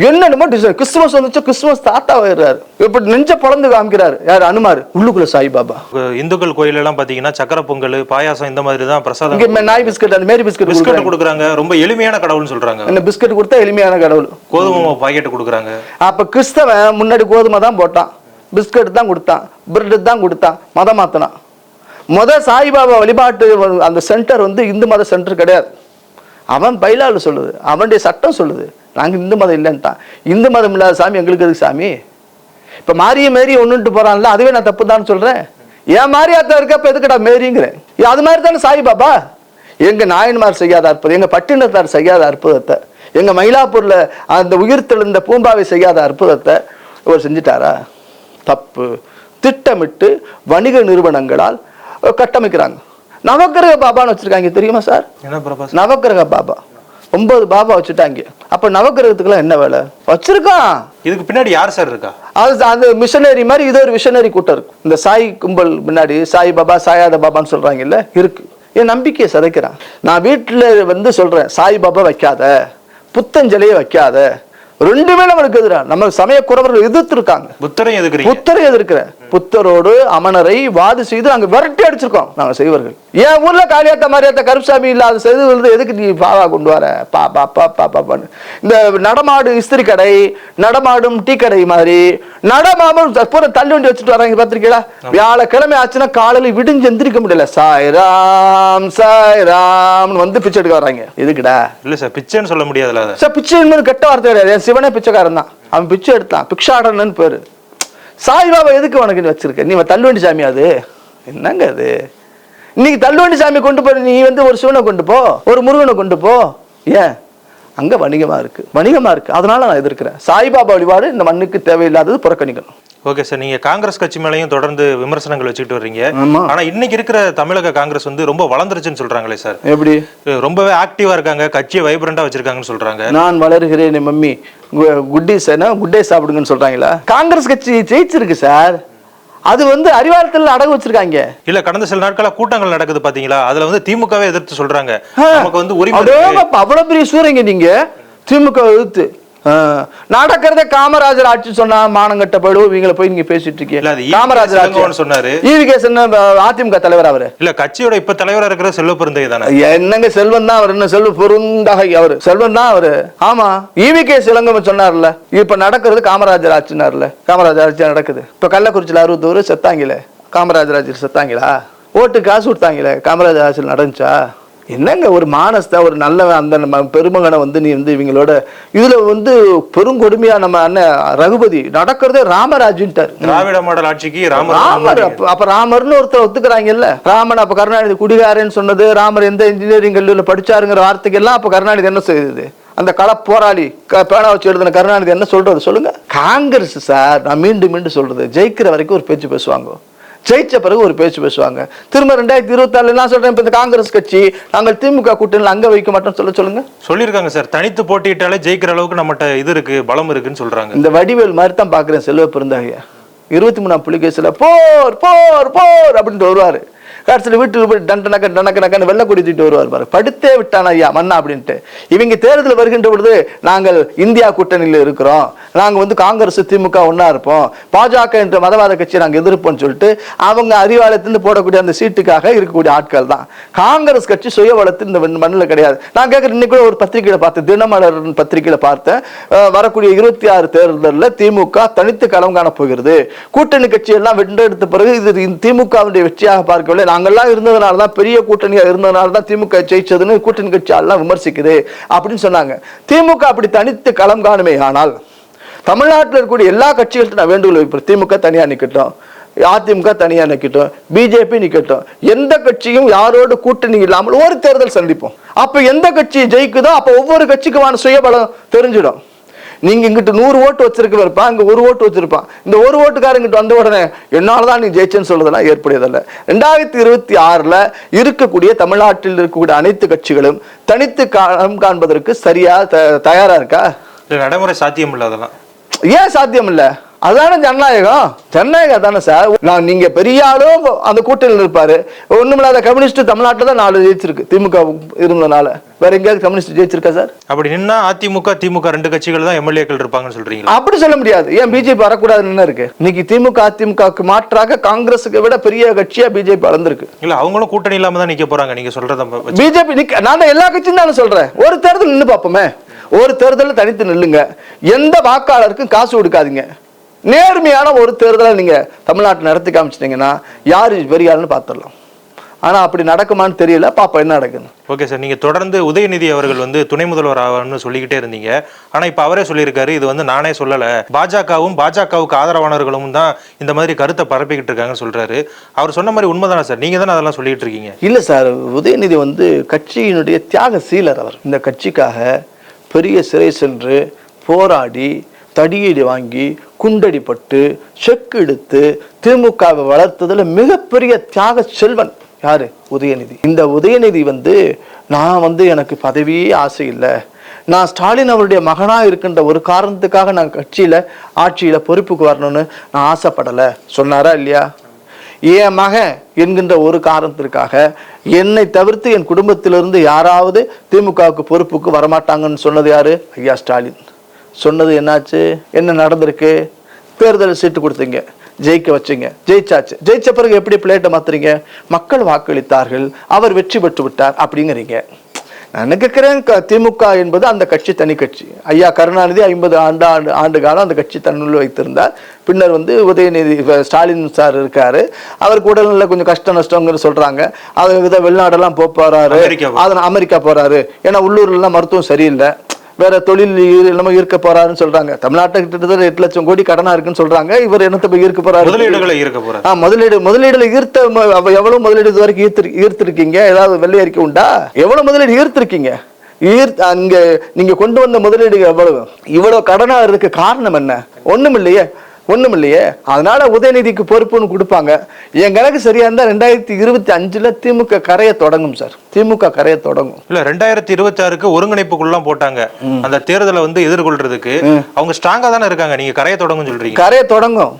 C: என்னென்னமோ டிசைன். கிறிஸ்துமஸ் வந்துச்சு, கிறிஸ்துமஸ் தாத்தா வர்றாரு, இப்படி நெஞ்ச பொழந்து காமிக்கிறாரு. யாரு? அனுமாரு. உள்ளுக்குள்ள சாய்பாபா.
B: இந்துக்கள் கோயில் எல்லாம் பாத்தீங்கன்னா சக்கரை பொங்கல், பாயாசம் இந்த மாதிரி தான் பிரசாதம்.
C: இங்க நாய் பிஸ்கட், அந்த மேரி பிஸ்கட்
B: கொடுக்குறாங்க. ரொம்ப எளிமையான கடவுள்னு சொல்றாங்க.
C: என்ன பிஸ்கட் கொடுத்தா எளிமையான கடவுள்?
B: கோதுமை பாக்கெட் கொடுக்குறாங்க.
C: அப்ப கிறிஸ்தவன் முன்னாடி கோதுமை தான் போட்டான், பிஸ்கட் தான் கொடுத்தான், பிரெட் தான் கொடுத்தான், மதம் மாத்தினான். சாய்பாபா வழிபாட்டு அந்த சென்டர் வந்து இந்து மத சென்டர் கிடையாது. அவன் பைலாவில் சொல்லுது, அவனுடைய சட்டம் சொல்லுது, நாங்க இந்து மதம் இல்லைன்ட்டான். இந்து மதம் இல்லாத சாமி எங்களுக்கு எதுக்கு சாமி? இப்ப மாரிய மேரி ஒண்ணுட்டு போறான்ல, அதுவே நான் தப்பு தான் சொல்றேன். ஏன் மாரியாத்தா இருக்கப்ப எதுக்கடா மேரிங்கிறேன்? அது மாதிரி தானே சாய்பாபா. எங்க நாயன்மார் செய்யாத அற்புதம், எங்க பட்டினத்தார் செய்யாத அற்புதத்தை, எங்க மயிலாப்பூர்ல அந்த உயிர் தெளிந்த பூம்பாவை செய்யாத அற்புதத்தை இவர் செஞ்சிட்டாரா? தப்பு. திட்டமிட்டு வணிக நிறுவனங்களால் கட்டமைக்கிறாங்க. நவக்கிரக பாபான்னு வச்சிருக்காங்க, தெரியுமா சார்? நவக்கிரக பாபா 9 பாபா வச்சுட்டாங்க. அப்ப நவக்கிரகத்துக்குலாம் என்ன வேலை வச்சிருக்கான்? இதுக்கு பின்னாடி யார் சார் இருக்கா? அது மிஷனரி மாதிரி இது ஒரு மிஷனரி கூட்டம் இருக்கு. இந்த சாய் கும்பல் முன்னாடி சாய் பாபா சாயாத பாபான்னு சொல்றாங்கல்ல, இருக்கு. என் நம்பிக்கையை சதைக்கிறான். நான் வீட்டுல வந்து சொல்றேன், சாய் பாபா வைக்காத, புத்தஞ்சலியை வைக்காத, ரெண்டுமே நம்மளுக்கு எதிரா. நம்ம சமய குறவர்கள் எதிர்த்து இருக்காங்க. புத்தரை எதிர்க்கிற புத்தரோடு அமனரை வாது செய்து அங்க விரட்டி அடிச்சிருக்கோம் நாங்க செய்வர்கள். என் ஊர்ல காளியாத்த மாரியாத்த கருப்சாமி இல்லாத செய்து எதுக்கு நீ பாவா கொண்டு வர? பாப்பான்னு இந்த நடமாடு இஸ்திரி கடை, நடமாடும் டீ கடை மாதிரி நடமாடும் தள்ளி வண்டி வச்சுட்டு வராங்க பாத்திருக்கீங்களா? வியாழக்கிழமை ஆச்சுன்னா காலையில விடிஞ்சு எந்திரிக்க முடியல, சாய்ராம் சாய்ராம் வந்து பிச்சை எடுக்க வராங்க. எதுக்குடா? இல்ல சார், பிச்சைன்னு சொல்ல முடியாதுல்ல சார். பிச்சை கெட்ட வார்த்தை கிடையாது. சிவனே பிச்சைக்காரன் தான், அவன் பிச்சை எடுத்தான், பிக்ஷாடனன்னு பேரு. சாய்பாபா எதுக்கு உனக்கு வச்சிருக்க? நீ தள்ளுவண்டி சாமி, அது என்னங்க அது? இன்னைக்கு தள்ளுவண்டி சாமி கொண்டு போய் நீ வந்து ஒரு சிவனை கொண்டு போ, ஒரு முருகனை கொண்டு போ. ஏன்? அங்க வணிகமா இருக்கு. அதனால நான் எதிர்க்கிறேன். சாய்பாபா வழிபாடு இந்த மண்ணுக்கு தேவையில்லாதது, புறக்கணிக்கணும். ஓகே சார், நீங்க காங்கிரஸ் கட்சி மேலையும் தொடர்ந்து விமர்சனங்கள் வச்சுக்கிட்டு வர்றீங்க. ஆனா இன்னைக்கு இருக்கிற தமிழக காங்கிரஸ் வந்து ரொம்ப வளர்ந்துருச்சுன்னு சொல்றாங்களே சார். எப்படி? ரொம்பவே ஆக்டிவா இருக்காங்க, கட்சியை வைப்ரண்டா வச்சிருக்காங்கன்னு சொல்றாங்க. நான் வளர்கிறேன் மம்மி குட்டே சாப்பிடுங்கன்னு சொல்றாங்களா? காங்கிரஸ் கட்சி ஜெயிச்சிருக்கு சார். அது வந்து அறிவாலயத்தில் அடகு வச்சிருக்காங்க. இல்ல, கடந்த சில நாட்களா கூட்டங்கள் நடக்குது பாத்தீங்களா? அதுல வந்து திமுகவே எதிர்த்து சொல்றாங்க. நமக்கு வந்து உரிமை. அவ்வளவு பெரிய சூறீங்க நீங்க, திமுக எதிர்த்து நடக்கிறத காமராஜர் ஆட்சி சொன்னா மானங்கட்ட போயிடுவோம். இவங்களை போய் நீங்க பேசிட்டு இருக்கீங்க. காமராஜர் ஆட்சி சொன்னாரு. அதிமுக தலைவர் அவரு இல்ல, கட்சியோட இப்ப தலைவரா இருக்கிற செல்வ பெருந்தகை தானே. என்னங்க செல்வன் தான் அவர், என்ன செல்வ பெருந்தகை அவரு, செல்வன் தான் அவரு. ஆமா, ஈவிகே சிலங்கம் சொன்னார்ல, இப்ப நடக்கிறது காமராஜர் ஆட்சினார்ல. காமராஜர் ஆட்சி நடக்குது. இப்ப கள்ளக்குறிச்சியில 61 செத்தாங்களே, காமராஜர் ஆட்சியில் செத்தாங்களா? ஓட்டு காசு கொடுத்தாங்களே, காமராஜர் ஆட்சியில் நடந்துச்சா? என்னங்க ஒரு மானஸ்தா, ஒரு நல்ல அந்த பெருமகனை வந்து நீ வந்து இவங்களோட இதுல வந்து பெருங்கொடுமையா நம்ம அண்ணன் ரகுபதி நடக்கிறதே ராமராஜ்ட்டார். திராவிட மாடல் ஆட்சிக்கு ராமர். அப்ப ராமர்னு ஒருத்தர் ஒத்துக்கிறாங்கல்ல. ராமன் அப்ப கருணாநிதி குடிகாரன்னு சொன்னது, ராமர் எந்த இன்ஜினியரிங் கல்லூரியில படிச்சாருங்கிற வார்த்தைக்கு எல்லாம் அப்ப கருணாநிதி என்ன செய்யுது? அந்த கள போராளி பேனா வச்சு எழுதின கருணாநிதி என்ன சொல்றது சொல்லுங்க? காங்கிரஸ் சார், நான் மீண்டும் சொல்றது, ஜெயிக்கிற வரைக்கும் ஒரு பேச்சு பேசுவாங்க, ஜெயிச்ச பிறகு ஒரு பேச்சு பேசுவாங்க. திரும்ப 2024 நான் சொல்றேன், இப்ப இந்த காங்கிரஸ் கட்சி நாங்கள் திமுக கூட்டணியில் அங்க வைக்க மாட்டோம் சொல்லுங்க. சொல்லியிருக்காங்க சார், தனித்து போட்டியிட்டாலே ஜெயிக்கிற அளவுக்கு நம்மகிட்ட இது இருக்கு, பலம் இருக்குன்னு சொல்றாங்க. இந்த வடிவேல் மாதிரி தான் பாக்குறேன் செல்வ பெருந்தகையா. 23ஆம் புலிகேசில போர் போர் போர் அப்படின்ட்டு வருவாரு. கடைசியில் வீட்டுக்கு போய் டண்டனக்கன்னு வெள்ளை கொடி தூக்கிட்டு வருவார் பாரு. படுத்தே விட்டான் ஐயா மன்னா அப்படின்ட்டு. இவங்க தேர்தல் வருகின்ற பொழுது நாங்கள் இந்தியா கூட்டணியில் இருக்கிறோம், நாங்கள் காங்கிரஸ் திமுக ஒன்னா இருப்போம், பாஜக என்ற மதவாத கட்சியை நாங்கள் எதிர்ப்போம்னு சொல்லிட்டு அவங்க அறிவாலயத்திலிருந்து போடக்கூடிய அந்த சீட்டுக்காக இருக்கக்கூடிய ஆட்கள் தான். காங்கிரஸ் கட்சி சுய வளர்த்து இந்த மண்ணில் கிடையாது. நான் கேட்குறேன், இன்னைக்கு கூட ஒரு பத்திரிகையில பார்த்தேன், தினமலர் பத்திரிகையில பார்த்தேன், வரக்கூடிய 26 தேர்தலில் திமுக தனித்து களம் காண போகிறது, கூட்டணி கட்சி எல்லாம் வென்றெடுத்த பிறகு இது திமுகவுடைய வெற்றியாக பார்க்கவில்லை, நாங்கள்லாம் இருந்ததுனால தான், பெரிய கூட்டணியா இருந்ததுனால தான் திமுக ஜெயிச்சதுன்னு கூட்டணி கட்சி எல்லாம் விமர்சிக்குது அப்படின்னு சொன்னாங்க. திமுக அப்படி தனித்து களம் காணுமே ஆனால் தமிழ்நாட்டில் இருக்கக்கூடிய எல்லா கட்சிகள்கிட்ட நான் வேண்டுகோள் வைப்பேன், திமுக தனியா நிக்கட்டும், அதிமுக தனியா நிக்கட்டும், பிஜேபி நிக்கட்டும், எந்த கட்சியும் யாரோடு கூட்டணி இல்லாமல் ஒரு தேர்தல் சந்திப்போம். அப்ப எந்த கட்சி ஜெயிக்குதோ அப்ப ஒவ்வொரு கட்சிக்குமான சுயபலம் தெரிஞ்சிடும். நீங்க இங்கிட்டு 100 ஓட்டு வச்சிருக்க இருப்பான், இங்க 1 ஓட்டு வச்சிருப்பான், இந்த 1 ஓட்டுக்காரங்கிட்ட வந்த உடனே என்னாலதான் நீ ஜெயிச்சேன்னு சொல்றதெல்லாம் ஏற்புடையதல்ல. 2026 இருக்கக்கூடிய தமிழ்நாட்டில் இருக்கக்கூடிய அனைத்து கட்சிகளும் தனித்து களம் காண்பதற்கு சரியா தயாரா இருக்கா?
B: நடைமுறை சாத்தியம் இல்லை. அதெல்லாம்
C: ஏன் சாத்தியம் இல்ல? அதான ஜனநாயகம். ஜனநாயகம் தானே சார். நீங்க பெரிய ஆளும் அந்த கூட்டணியில் இருப்பாரு. ஒண்ணுமில்லாத கம்யூனிஸ்ட் தமிழ்நாட்டில் தான் 4 ஜெயிச்சிருக்கு திமுக இருந்ததுனால. வேற எங்கேயாவது கம்யூனிஸ்ட் ஜெயிச்சிருக்கா சார்? அப்படி
B: நின்னா அதிமுக திமுக 2 கட்சிகள் தான் எம்எல்ஏக்கள் இருப்பாங்கன்னு சொல்றீங்க.
C: அப்படி சொல்ல முடியாது. ஏன் பிஜேபி வரக்கூடாதுன்னு என்ன இருக்கு? இன்னைக்கு திமுக அதிமுகவுக்கு மாற்றாக காங்கிரஸுக்கு விட பெரிய கட்சியா பிஜேபி வளர்ந்துருக்கு.
B: இல்ல அவங்களும் கூட்டணி இல்லாம தான் நிக்க போறாங்க. நீங்க சொல்றத
C: பிஜேபி நான் எல்லா கட்சியும் தானே சொல்றேன். ஒரு தேர்தல் நின்று பார்ப்போமே, ஒரு தேர்தலில் தனித்து நில்லுங்க, எந்த வாக்காளருக்கும் காசு கொடுக்காதீங்க, நேர்மையான ஒரு தேர்தலை நீங்க தமிழ்நாட்டில் நடத்தி காமிச்சிட்டீங்கன்னா யாரு பெரிய ஆளுன்னு பார்த்துடலாம். ஆனா அப்படி நடக்குமான்னு தெரியல, பாப்பா என்ன நடக்குன்னு.
B: ஓகே சார், நீங்க தொடர்ந்து உதயநிதி அவர்கள் துணை முதல்வர் ஆவார்னு சொல்லிக்கிட்டே இருந்தீங்க. ஆனா இப்ப அவரே சொல்லியிருக்காரு, இது நானே சொல்லல, பாஜகவும் பாஜகவுக்கு ஆதரவானவர்களும் தான் இந்த மாதிரி கருத்தை பரப்பிக்கிட்டு இருக்காங்கன்னு சொல்றாரு. அவர் சொன்ன மாதிரி உண்மைதானே சார்? நீங்க தானே அதெல்லாம் சொல்லிட்டு இருக்கீங்க.
C: இல்ல சார், உதயநிதி கட்சியினுடைய தியாக சீலர். அவர் இந்த கட்சிக்காக பெரிய சிறை சென்று போராடி தடியடி வாங்கி குண்டடிப்பட்டு செக்கு எடுத்து திமுகவை வளர்த்ததுல மிகப்பெரிய தியாக செல்வன் யாரு? உதயநிதி. இந்த உதயநிதி நான் எனக்கு பதவியே ஆசை இல்லை, நான் ஸ்டாலின் அவருடைய மகனா இருக்கின்ற ஒரு காரணத்துக்காக நான் ஆட்சியில பொறுப்புக்கு வரணும்னு நான் ஆசைப்படலை சொன்னாரா இல்லையா? என் மகன் என்கின்ற ஒரு காரணத்திற்காக என்னை தவிர்த்து என் குடும்பத்திலிருந்து யாராவது திமுகவுக்கு பொறுப்புக்கு வரமாட்டாங்கன்னு சொன்னது யாரு? ஐயா ஸ்டாலின். சொன்னது என்னாச்சு? என்ன நடந்திருக்கு? தேர்தல் சீட்டு கொடுத்தீங்க, ஜெயிக்க வச்சுங்க, ஜெயிச்சாச்சு. ஜெயிச்ச பிறகு எப்படி பிளேட்டை மாத்துறீங்க? மக்கள் வாக்களித்தார்கள், அவர் வெற்றி பெற்று விட்டார் அப்படிங்கிறீங்க. நான் கேட்கிறேன், திமுக என்பது அந்த கட்சி தனி கட்சி. ஐயா கருணாநிதி 50 ஆண்டு காலம் அந்த கட்சி தன்னுள் வைத்திருந்தார். பின்னர் உதயநிதி ஸ்டாலின் சார் இருக்காரு, அவருக்கு உடல்நிலை கொஞ்சம் கஷ்ட நஷ்டங்கிற சொல்றாங்க. அதை வெளிநாடெல்லாம் போறாரு, அதனால அமெரிக்கா போறாரு, ஏன்னா உள்ளூர்லாம் மருத்துவம் சரியில்லை, வேற தொழில் இல்லாம ஈர்க்க போறாருன்னு சொல்றாங்க. தமிழ்நாட்டுல கிட்டத்தட்ட 8 லட்சம் கோடி கடனா இருக்குன்னு சொல்றாங்க. இவர் என்னத்தை போய் ஈர்க்க போறாரு? முதலீடுல ஈர்த்த எவ்வளவு முதலீடு இது வரைக்கும் ஈர்த்திருக்கீங்க? ஏதாவது வெள்ளை அறிக்கை உண்டா? எவ்வளவு முதலீடு ஈர்த்திருக்கீங்க? அங்க நீங்க கொண்டு வந்த முதலீடு எவ்வளவு? இவ்வளவு கடனா இருக்கு காரணம் என்ன? ஒண்ணும் இல்லையே. அதனால உதயநிதிக்கு பொறுப்புன்னு கொடுப்பாங்க. என் கணக்கு சரியா இருந்தா 2025 திமுக கரையை தொடங்கும் சார். திமுக கரையை தொடங்கும்.
B: இல்ல 2026க்கு ஒருங்கிணைப்புக்குள்ள போட்டாங்க. அந்த தேர்தலை எதிர்கொள்றதுக்கு அவங்க ஸ்ட்ராங்கா தானே இருக்காங்க. நீங்க கரையை தொடங்கும் சொல்றீங்க.
C: கரையை தொடங்கும்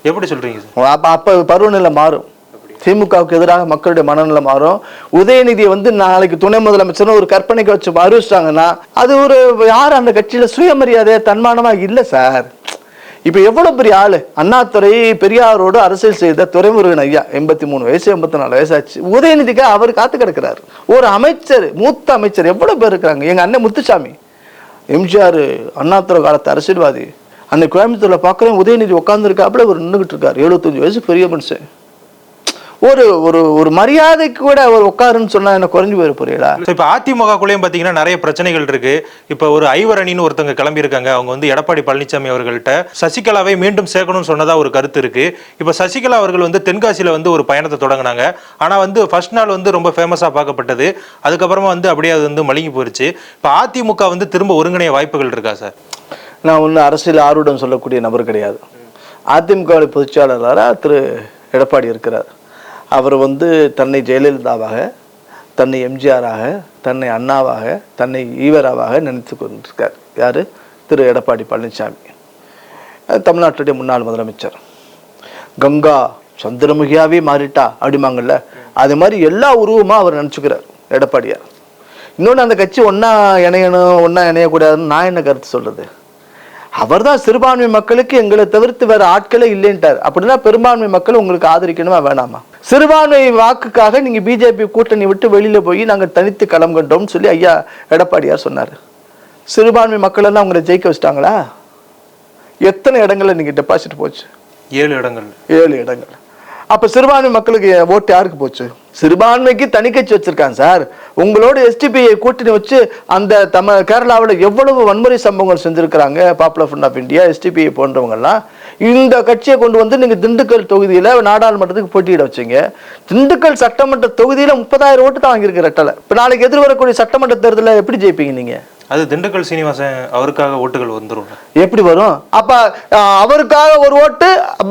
B: எப்படி சொல்றீங்க?
C: அப்ப பருவநிலை மாறும். திமுகவுக்கு எதிராக மக்களுடைய மனநிலை மாறும். உதயநிதியை நாளைக்கு துணை முதலமைச்சர் ஒரு கற்பனைக்கு வச்சு அறிவிச்சிட்டாங்கன்னா அது ஒரு யார் அந்த கட்சியில சுயமரியாதை தன்மானமா இல்ல சார். இப்ப எவ்வளவு பெரிய ஆளு அண்ணாதுரை பெரியாரோடு அரசியல் செய்த துரைமுருகன் ஐயா 83 வயசு 84 வயசாச்சு. உதயநிதிக்கு அவர் காத்து கிடக்கிறாரு. ஒரு அமைச்சர், மூத்த அமைச்சர் எவ்வளவு பேர் இருக்கிறாங்க. எங்க அண்ணன் முத்துசாமி, எம்ஜிஆர் அண்ணாதுரை காலத்து அரசியல்வாதி. அந்த கோயம்புத்தூர்ல பாக்குறேன், உதயநிதி உட்கார்ந்து இருக்காப்புல அவர் நின்றுகிட்டு இருக்காரு. 75 வயசு பெரிய மனுஷன். ஒரு ஒரு ஒரு மரியாதைக்கு கூட அவர் உட்காருன்னு சொன்னா என்ன குறைஞ்சு போயிரு புரியல.
B: இப்ப அதிமுகக்குள்ளேயும் பாத்தீங்கன்னா நிறைய பிரச்சனைகள் இருக்கு. இப்ப ஒரு ஐவரணின்னு ஒருத்தவங்க கிளம்பி இருக்காங்க. அவங்க எடப்பாடி பழனிசாமி அவர்கள்ட்ட சசிகலாவை மீண்டும் சேர்க்கணும்னு சொன்னதா ஒரு கருத்து இருக்கு. இப்ப சசிகலா அவர்கள் தென்காசியில ஒரு பயணத்தை தொடங்கினாங்க. ஆனா ஃபர்ஸ்ட் நாள் ரொம்ப ஃபேமஸா பார்க்கப்பட்டது. அதுக்கப்புறமா அப்படியே அது மழுங்கி போயிருச்சு. இப்ப அதிமுக திரும்ப ஒருங்கிணைய வாய்ப்புகள் இருக்கா சார்?
C: நான் ஒண்ணு அரசியல் ஆர்வம் சொல்லக்கூடிய நபர் கிடையாது. அதிமுக பொதுச்செயலாளராக திரு எடப்பாடி இருக்கிறார். அவர் தன்னை ஜெயலலிதாவாக, தன்னை எம்ஜிஆராக, தன்னை அண்ணாவாக, தன்னை ஈவராவாக நினைத்து கொண்டிருக்கார். யாரு? திரு எடப்பாடி பழனிசாமி, தமிழ்நாட்டுடைய முன்னாள் முதலமைச்சர். கங்கா சந்திரமுகியாவே மாறிட்டா அப்படிமாங்கல்ல, அது மாதிரி எல்லா உருவமா அவர் நினைச்சுக்கிறார் எடப்பாடியார். இன்னொன்று, அந்த கட்சி ஒன்னா இணையணும் ஒன்னா இணையக்கூடாதுன்னு நான் என்ன கருத்து சொல்றது? அவர் தான் சிறுபான்மை மக்களுக்கு எங்களை தவிர்த்து வேற ஆட்களே இல்லைன்ட்டார். அப்படின்னா பெரும்பான்மை மக்கள் உங்களுக்கு ஆதரிக்கணுமா வேணாமா? சிறுபான்மை வாக்குக்காக நீங்க பிஜேபி கூட்டணி விட்டு வெளியில போய் நாங்க தனித்து களம் கண்டோம்னு சொல்லி ஐயா எடப்பாடியார் சொன்னாரு. சிறுபான்மை மக்கள் எல்லாம் உங்களை ஜெயிக்க வச்சிட்டாங்களா? எத்தனை இடங்கள்ல நீங்க டெபாசிட் போச்சு?
B: 7 இடங்கள்.
C: 7 இடங்கள். அப்ப சிறுபான்மை மக்களுக்கு ஓட்டு யாருக்கு போச்சு? சிறுபான்மைக்கு தனி கட்சி வச்சிருக்காங்க சார். உங்களோட எஸ்டிபிஐ கூட்டணி வச்சு அந்த கேரளாவில் எவ்வளவு வன்முறை சம்பவங்கள் செஞ்சிருக்கிறாங்க popular front of India, SDPI போன்றவங்க எல்லாம். இந்த கட்சியை கொண்டு வந்து நீங்க திண்டுக்கல் தொகுதியில நாடாளுமன்றத்துக்கு போட்டியிட வச்சீங்க. திண்டுக்கல் சட்டமன்ற தொகுதியில 30,000 ஓட்டு தான் வாங்கியிருக்க ரெட்டலை. இப்ப நாளைக்கு எதிர்வரக்கூடிய சட்டமன்ற தேர்தலில் எப்படி ஜெயிப்பீங்க நீங்க?
B: அது திண்டுக்கல் சீனிவாசன் அவருக்காக ஓட்டுகள் வந்துரும். எப்படி
C: வரும்? அப்ப அவருக்காக ஒரு ஓட்டு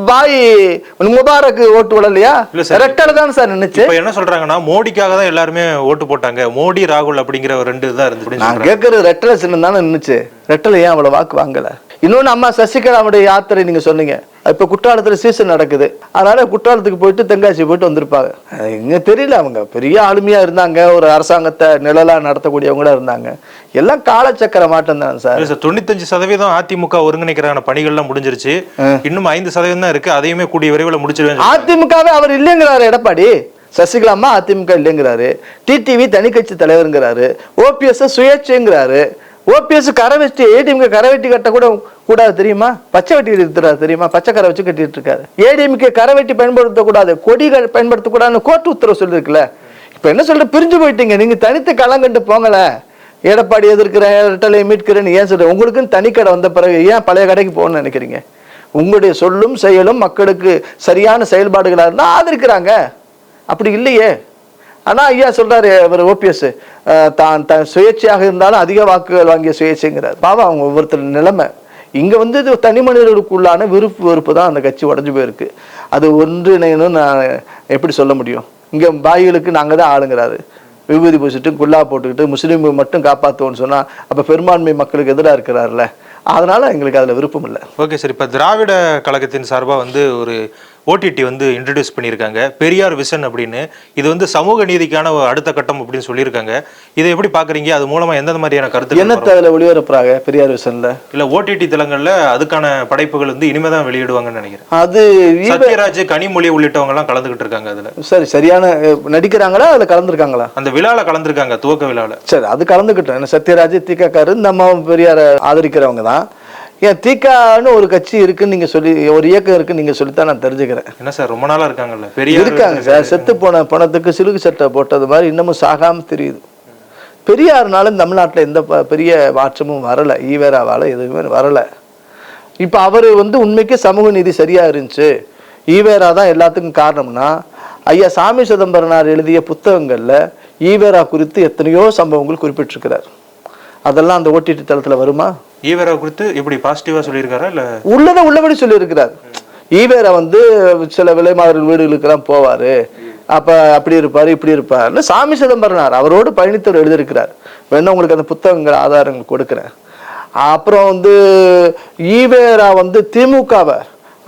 C: பாய் முபாரக் ஓட்டு விடலையா? ரெட்டலை தான் சார் நினைச்சு.
B: இப்ப என்ன சொல்றாங்கன்னா மோடிக்காக தான் எல்லாருமே ஓட்டு போட்டாங்க, மோடி ராகுல் அப்படிங்கிற 2 தான் இருந்துச்சு.
C: நான் கேட்கறது ரெட்டலை சின்னம் தானே நின்னுச்சு. ரெட்டலை ஏன் அவ்வளவு வாக்கு வாங்கல? இன்னொன்னு, அம்மா சசிகலாவுடைய யாத்திரை நீங்க சொன்னீங்க, இப்ப குற்றாலத்துல சீசன் நடக்குது, அதனால குற்றாலத்துக்கு போயிட்டு தென்காசி போயிட்டு வந்திருப்பாங்க. இங்க தெரியல, அவங்க பெரிய ஆளுமையா இருந்தாங்க, ஒரு அரசாங்கத்தை நிழலா நடத்தக்கூடியவங்களா இருந்தாங்க. எல்லாம் காலச்சக்கர மாற்றம் தான் சார்.
B: 95% அதிமுக ஒருங்கிணைக்கிறான பணிகள்லாம் முடிஞ்சிருச்சு. இன்னும் 5% தான் இருக்கு, அதையுமே கூடிய விரைவில் முடிச்சிருவேன்.
C: அதிமுகவே அவர் இல்லைங்கிறாரு எடப்பாடி. சசிகலாமா அதிமுக இல்லைங்கிறாரு, டிடிவி தனி கட்சி தலைவருங்கிறாரு, ஓபிஎஸ் சுயேட்சைங்கிறாரு. ஓபிஎஸ் கரை வச்சு ஏடிஎம்கே கரை வெட்டி கட்ட கூட கூடாது தெரியுமா? பச்சை வெட்டி எடுத்துறாரு தெரியுமா? பச்சை கரை வச்சு கட்டிட்டு இருக்காரு. ஏடிஎம்கே கரை வெட்டி பயன்படுத்தக்கூடாது, கொடிகள் பயன்படுத்தக்கூடாதுன்னு கோர்ட் உத்தரவு சொல்லிருக்குல்ல. இப்ப என்ன சொல்ற, பிரிஞ்சு போயிட்டீங்க. நீங்க தனித்து களங்கண்டு போங்கல. எடப்பாடி எதிர்க்கிறேன், ரெட்டலை மீட்கிறேன்னு ஏன் சொல்ற? உங்களுக்குன்னு தனி கடை வந்த பிறகு ஏன் பழைய கடைக்கு போகணும்னு நினைக்கிறீங்க? உங்களுடைய சொல்லும் செயலும் மக்களுக்கு சரியான செயல்பாடுகளா இருந்தா ஆதரிக்கிறாங்க. அப்படி இல்லையே. ஆனா ஐயா சொல்றாரு, அவர் ஓபிஎஸ் தான் சுயேட்சையாக இருந்தாலும் அதிக வாக்குகள் வாங்கிய சுயேட்சைங்கிறார். பாவம் அவங்க ஒவ்வொருத்தர் நிலைமை. இங்க வந்து இது தனி மனிதர்களுக்குள்ளான விருப்பு வெறுப்பு தான் அந்த கட்சி உடஞ்சு போயிருக்கு. அது ஒன்றிணைன்னு நான் எப்படி சொல்ல முடியும்? இங்க பாய்களுக்கு நாங்க தான் ஆளுங்கிறாரு. விபூதி பூசிட்டு குல்லா போட்டுக்கிட்டு முஸ்லீம் மட்டும் காப்பாற்றுவோன்னு சொன்னா அப்ப பெரும்பான்மை மக்களுக்கு எதிராக இருக்கிறாருல்ல. அதனால எங்களுக்கு அதுல விருப்பம் இல்லை.
B: ஓகே சார், இப்ப திராவிட கழகத்தின் சார்பா வந்து ஒரு ஓடிடி வந்து இன்ட்ரடியூஸ் பண்ணியிருக்காங்க, பெரியார் விஷன் அப்படின்னு. இது வந்து சமூக நீதிக்கான அடுத்த கட்டம் அப்படின்னு சொல்லியிருக்காங்க. இதை எப்படி பாக்குறீங்க? அது மூலமா எந்த மாதிரியான கருத்து
C: என்னத்தை அதுல ஒளிபரப்புறாங்க பெரியார் விஷன்ல?
B: இல்ல ஓடிடி தளங்கள்ல அதுக்கான படைப்புகள் வந்து இனிமேதான் வெளியிடுவாங்கன்னு நினைக்கிறேன்.
C: அது
B: சத்யராஜ், கனிமொழி உள்ளிட்டவங்க எல்லாம் கலந்துகிட்டு இருக்காங்க அதுல.
C: சரி, சரியான நடிக்கிறாங்களா? அதுல கலந்துருக்காங்களா?
B: அந்த விழால கலந்துருக்காங்க, துவக்க விழால.
C: சரி, அது கலந்துக்கிட்டோம். சத்யராஜ் திகாக்காரு நம்ம பெரியார ஆதரிக்கிறவங்க தான். ஏன் திகான்னு ஒரு கட்சி இருக்குன்னு நீங்க சொல்லி, ஒரு இயக்கம் இருக்குன்னு நீங்க சொல்லித்தான் நான் தெரிஞ்சுக்கிறேன்.
B: என்ன சார், ரொம்ப நாளா இருக்காங்கல்ல பெரியார்?
C: இருக்காங்க சார். செத்து போன பணத்துக்கு சிலுக்கு சட்டை போட்டது மாதிரி இன்னமும் சாகாம தெரியுது. பெரியாருனாலும் தமிழ்நாட்டில் எந்த பெரிய மாற்றமும் வரல, ஈவேராவால எதுவுமே வரல. இப்ப அவரு வந்து உண்மைக்கு சமூக நீதி சரியா இருந்துச்சு, ஈவேரா தான் எல்லாத்துக்கும் காரணம்னா, ஐயா சாமி சிதம்பரனார் எழுதிய புத்தகங்கள்ல ஈவேரா குறித்து எத்தனையோ சம்பவங்கள் குறிப்பிட்டிருக்கிறார். அதெல்லாம் அந்த ஓடிடி தளத்துல வருமா?
B: ஈவேரா குறித்து எப்படி பாசிட்டிவா சொல்லியிருக்காரா இல்ல
C: உள்ளதை உள்ளபடி சொல்லியிருக்கிறார். ஈவேரா வந்து சில விலைமாதர் வீடுகளுக்கு எல்லாம் போவாரு, அப்ப அப்படி இருப்பாரு இப்படி இருப்பாரு. சாமி சிதம்பரனார் அவரோடு பயணித்தவர் எழுதியிருக்கிறார். வேணா உங்களுக்கு அந்த புத்தகங்கள் ஆதாரங்கள் கொடுக்குறேன். அப்புறம் வந்து ஈவேரா வந்து திமுகவை,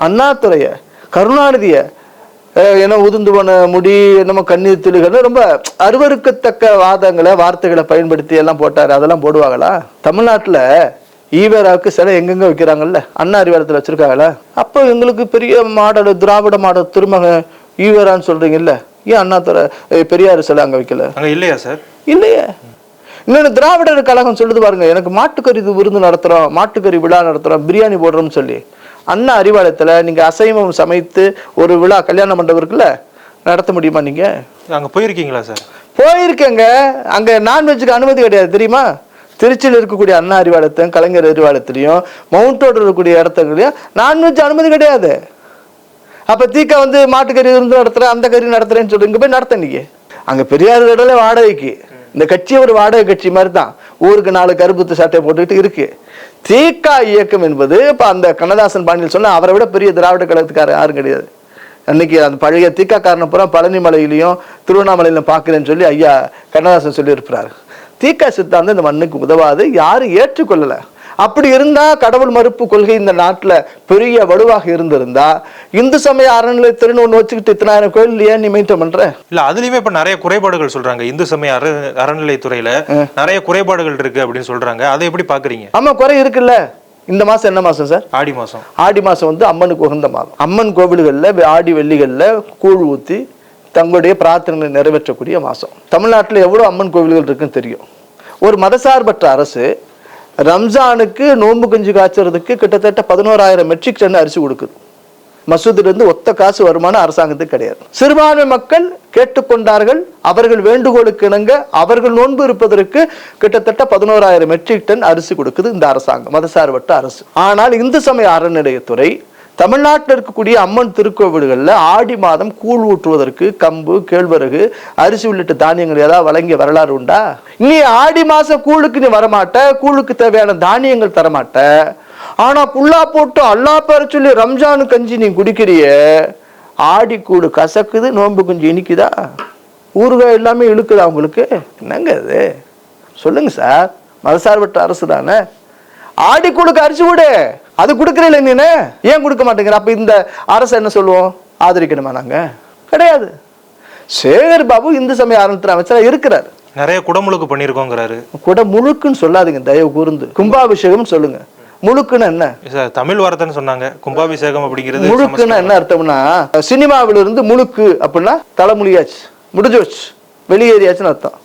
C: அண்ணாதுரைய, கருணாநிதிய ஏன்னா உதிர்ந்து போன முடி, என்னமோ கண்ணீர் துளிகள், ரொம்ப அருவருக்கத்தக்க வாதங்களை வார்த்தைகளை பயன்படுத்தி எல்லாம் போட்டாரு. அதெல்லாம் போடுவாங்களா? தமிழ்நாட்டுல ஈவேராவுக்கு சிலை எங்கெங்க வைக்கிறாங்கல்ல, அண்ணா அறிவாலயத்துல வச்சிருக்காங்களா? அப்போ எங்களுக்கு பெரிய மாடல், திராவிட மாடல் திருமக ஈவேரான்னு சொல்றீங்கல்ல, ஏன் அண்ணாதுரை பெரியார் சிலை அங்க வைக்கல?
B: அங்க இல்லையா சார்?
C: இல்லையே. இன்னொன்னு திராவிடர் கழகம் சொல்லுது பாருங்க, எனக்கு மாட்டுக்கறி விருந்து நடத்துறோம், மாட்டுக்கறி விழா நடத்துறோம், பிரியாணி போடுறோம்னு சொல்லி. அண்ணா அறிவாலயத்துல நீங்க அசைவம் சமைத்து ஒரு விழா, கல்யாண மண்டபம் இருக்குல்ல, நடத்த முடியுமா? நீங்க
B: அங்க போயிருக்கீங்களா சார்?
C: போயிருக்கேங்க. அங்க நான்வெஜ்ஜுக்கு அனுமதி கிடையாது தெரியுமா? திருச்சியில் இருக்கக்கூடிய அண்ணா அறிவாலயத்தையும் கலைஞர் அறிவாலயத்திலையும் மவுண்ட் ரோடு இருக்கக்கூடிய இடத்துலையும் நான்வெஜ் அனுமதி கிடையாது. அப்ப தீக்கா வந்து மாட்டுக்கறி இருந்து நடத்துறேன், அந்த கறி நடத்துறேன்னு சொல்லி இங்க போய் நடத்த. நீங்க அங்க பெரியார் இடத்துல வாடகைக்கு, இந்த கட்சி ஒரு வாடகை கட்சி மாதிரி தான், ஊருக்கு 4 கருப்புத்து சட்டை போட்டுக்கிட்டு இருக்கு. தீகா இயக்கம் என்பது இப்ப அந்த கண்ணதாசன் பாண்டியல் சொன்ன அவரை விட பெரிய திராவிட கழகத்துக்காரர் யாரும் கிடையாது. அன்னைக்கு அந்த பழைய தீகா காரணம் பூரா பழனி மலையிலையும் திருவண்ணாமலையிலும் பாக்குறேன்னு சொல்லி ஐயா கண்ணதாசன் சொல்லி இருப்பாரு. தீகா சித்தாந்தம் இந்த மண்ணுக்கு உதவாது, யாரும் ஏற்றுக்கொள்ளல. அப்படி இருந்தா கடவுள் மறுப்பு கொள்கை இந்த நாட்டுல பெரிய வலுவாக இருந்திருந்தா இந்து சமய அறநிலையத்துறைன்னு ஒண்ணு வச்சுக்கிட்டு 10,000 கோயில் ஏன் நீ மெயின்டைன் பண்ற?
B: இல்ல அதுலயுமே இப்ப நிறைய குறைபாடுகள் சொல்றாங்க. இந்து சமய அறநிலையத்துறையில நிறைய குறைபாடுகள் இருக்கு அப்படின்னு சொல்றாங்க. அதை எப்படி பாக்குறீங்க?
C: ஆமா, குறை இருக்குல்ல. இந்த மாசம் என்ன மாசம் சார்?
B: ஆடி மாசம்.
C: ஆடி மாசம் வந்து அம்மனுக்கு உகந்த மாதம். அம்மன் கோவில்கள்ல ஆடி வெள்ளிகள்ல கூழ் ஊத்தி தங்களுடைய பிரார்த்தனைகளை நிறைவேற்றக்கூடிய மாசம். தமிழ்நாட்டில் எவ்வளவு அம்மன் கோவில்கள் இருக்குன்னு தெரியும். ஒரு மதசார்பற்ற அரசு ரம்ஜானுக்கு நோன்பு கஞ்சி காய்ச்சறதுக்கு கிட்டத்தட்ட 11,000 மெட்ரிக் டன் அரிசி கொடுக்குது. மசூதில இருந்து ஒத்த காசு வருமானம் அரசாங்கத்துக்கு கிடையாது. சிறுபான்மை மக்கள் கேட்டுக்கொண்டார்கள். அவர்கள் வேண்டுகோளுக்கு இணங்க அவர்கள் நோன்பு இருப்பதற்கு கிட்டத்தட்ட 11,000 மெட்ரிக் டன் அரிசி கொடுக்குது இந்த அரசாங்கம், மதசார்பற்ற அரசு. ஆனால் இந்து சமய அறநிலையத்துறை தமிழ்நாட்டில் இருக்கக்கூடிய அம்மன் திருக்கோவில்களில் ஆடி மாதம் கூழ் ஊற்றுவதற்கு கம்பு, கேழ்வரகு, அரிசி உள்ளிட்ட தானியங்கள் ஏதாவது வழங்கிய வரலாறு உண்டா? நீ ஆடி மாசம் கூழுக்கு நீ வரமாட்ட, கூழுக்கு தேவையான தானியங்கள் தரமாட்ட. ஆனா புல்லா போட்டு அல்லா பேர சொல்லி ரம்ஜானு கஞ்சி நீ குடிக்கிறிய. ஆடி கூடு கசக்குது, நோன்பு கஞ்சி இனிக்குதா? ஊறுகாய் எல்லாமே இழுக்குதா உங்களுக்கு? என்னங்க இது சொல்லுங்க சார். மதசார்பற்ற அரசு தானே. ஆடி கூடுக்கு அரிசி விடு, அது கொடுக்கறீங்களே நீனு, ஏன் கொடுக்க மாட்டேங்கிற? அப்ப இந்த அரசு என்ன சொல்லுவோம்? ஆதரிக்கணுமா? நாங்க கிடையாது. சேகர் பாபு இந்து சமய அறநிலையத்துறை அமைச்சரா இருக்கிறார்.
B: நிறைய குடமுழுக்கு பண்ணிருக்கோங்கிறாரு.
C: குடமுழுக்குன்னு சொல்லாதீங்க தயவு கூர்ந்து, கும்பாபிஷேகம் சொல்லுங்க. முழுக்குன்னு என்ன?
B: தமிழ் வார்த்தைன்னு சொன்னாங்க. கும்பாபிஷேகம் அப்படிங்கிறது
C: முழுக்குன்னு என்ன அர்த்தம்னா, சினிமாவில இருந்து முழுக்கு அப்படின்னா தலைமொழியாச்சு, முடிஞ்சோச்சு, வெளியேறியாச்சுன்னு அர்த்தம்.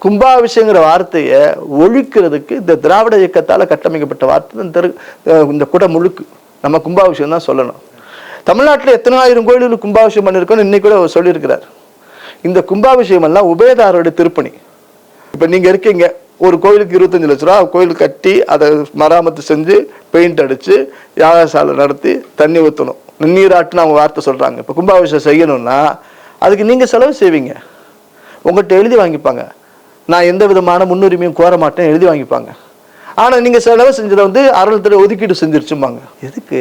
C: கும்பாபிஷேகங்கிற வார்த்தையை ஒழிக்கிறதுக்கு இந்த திராவிட இயக்கத்தால கட்டமைக்கப்பட்ட வார்த்தை இந்த குடமுழுக்கு. நம்ம கும்பாபிஷேகம் தான் சொல்லணும். தமிழ்நாட்டில் எத்தனை ஆயிரம் கோயில்களுக்கு கும்பாபிஷேகம் பண்ணிருக்கோம்னு இன்னைக்கு கூட சொல்லியிருக்கிறார். இந்த கும்பாபிஷேகம் எல்லாம் உபயதாரோட திருப்பணி. இப்ப நீங்க இருக்கீங்க, ஒரு கோயிலுக்கு 25 லட்ச ரூபா கோயில் கட்டி அதை மராமத்து செஞ்சு பெயிண்ட் அடிச்சு யாகசாலை நடத்தி தண்ணி ஊற்றணும், நீராட்டுன்னு அவங்க வார்த்தை சொல்றாங்க. இப்ப கும்பாபிஷேகம் செய்யணும்னா அதுக்கு நீங்க செலவு செய்வீங்க, உங்கள்கிட்ட எழுதி வாங்கிப்பாங்க. நான் எந்த விதமான முன்னுரிமையும் கோர மாட்டேன், எழுதி வாங்கிப்பாங்க. ஆனா நீங்க செலவு செஞ்சதை வந்து அறநிலையத்துறை ஒதுக்கீடு செஞ்சிருச்சும்பாங்க. எதுக்கு?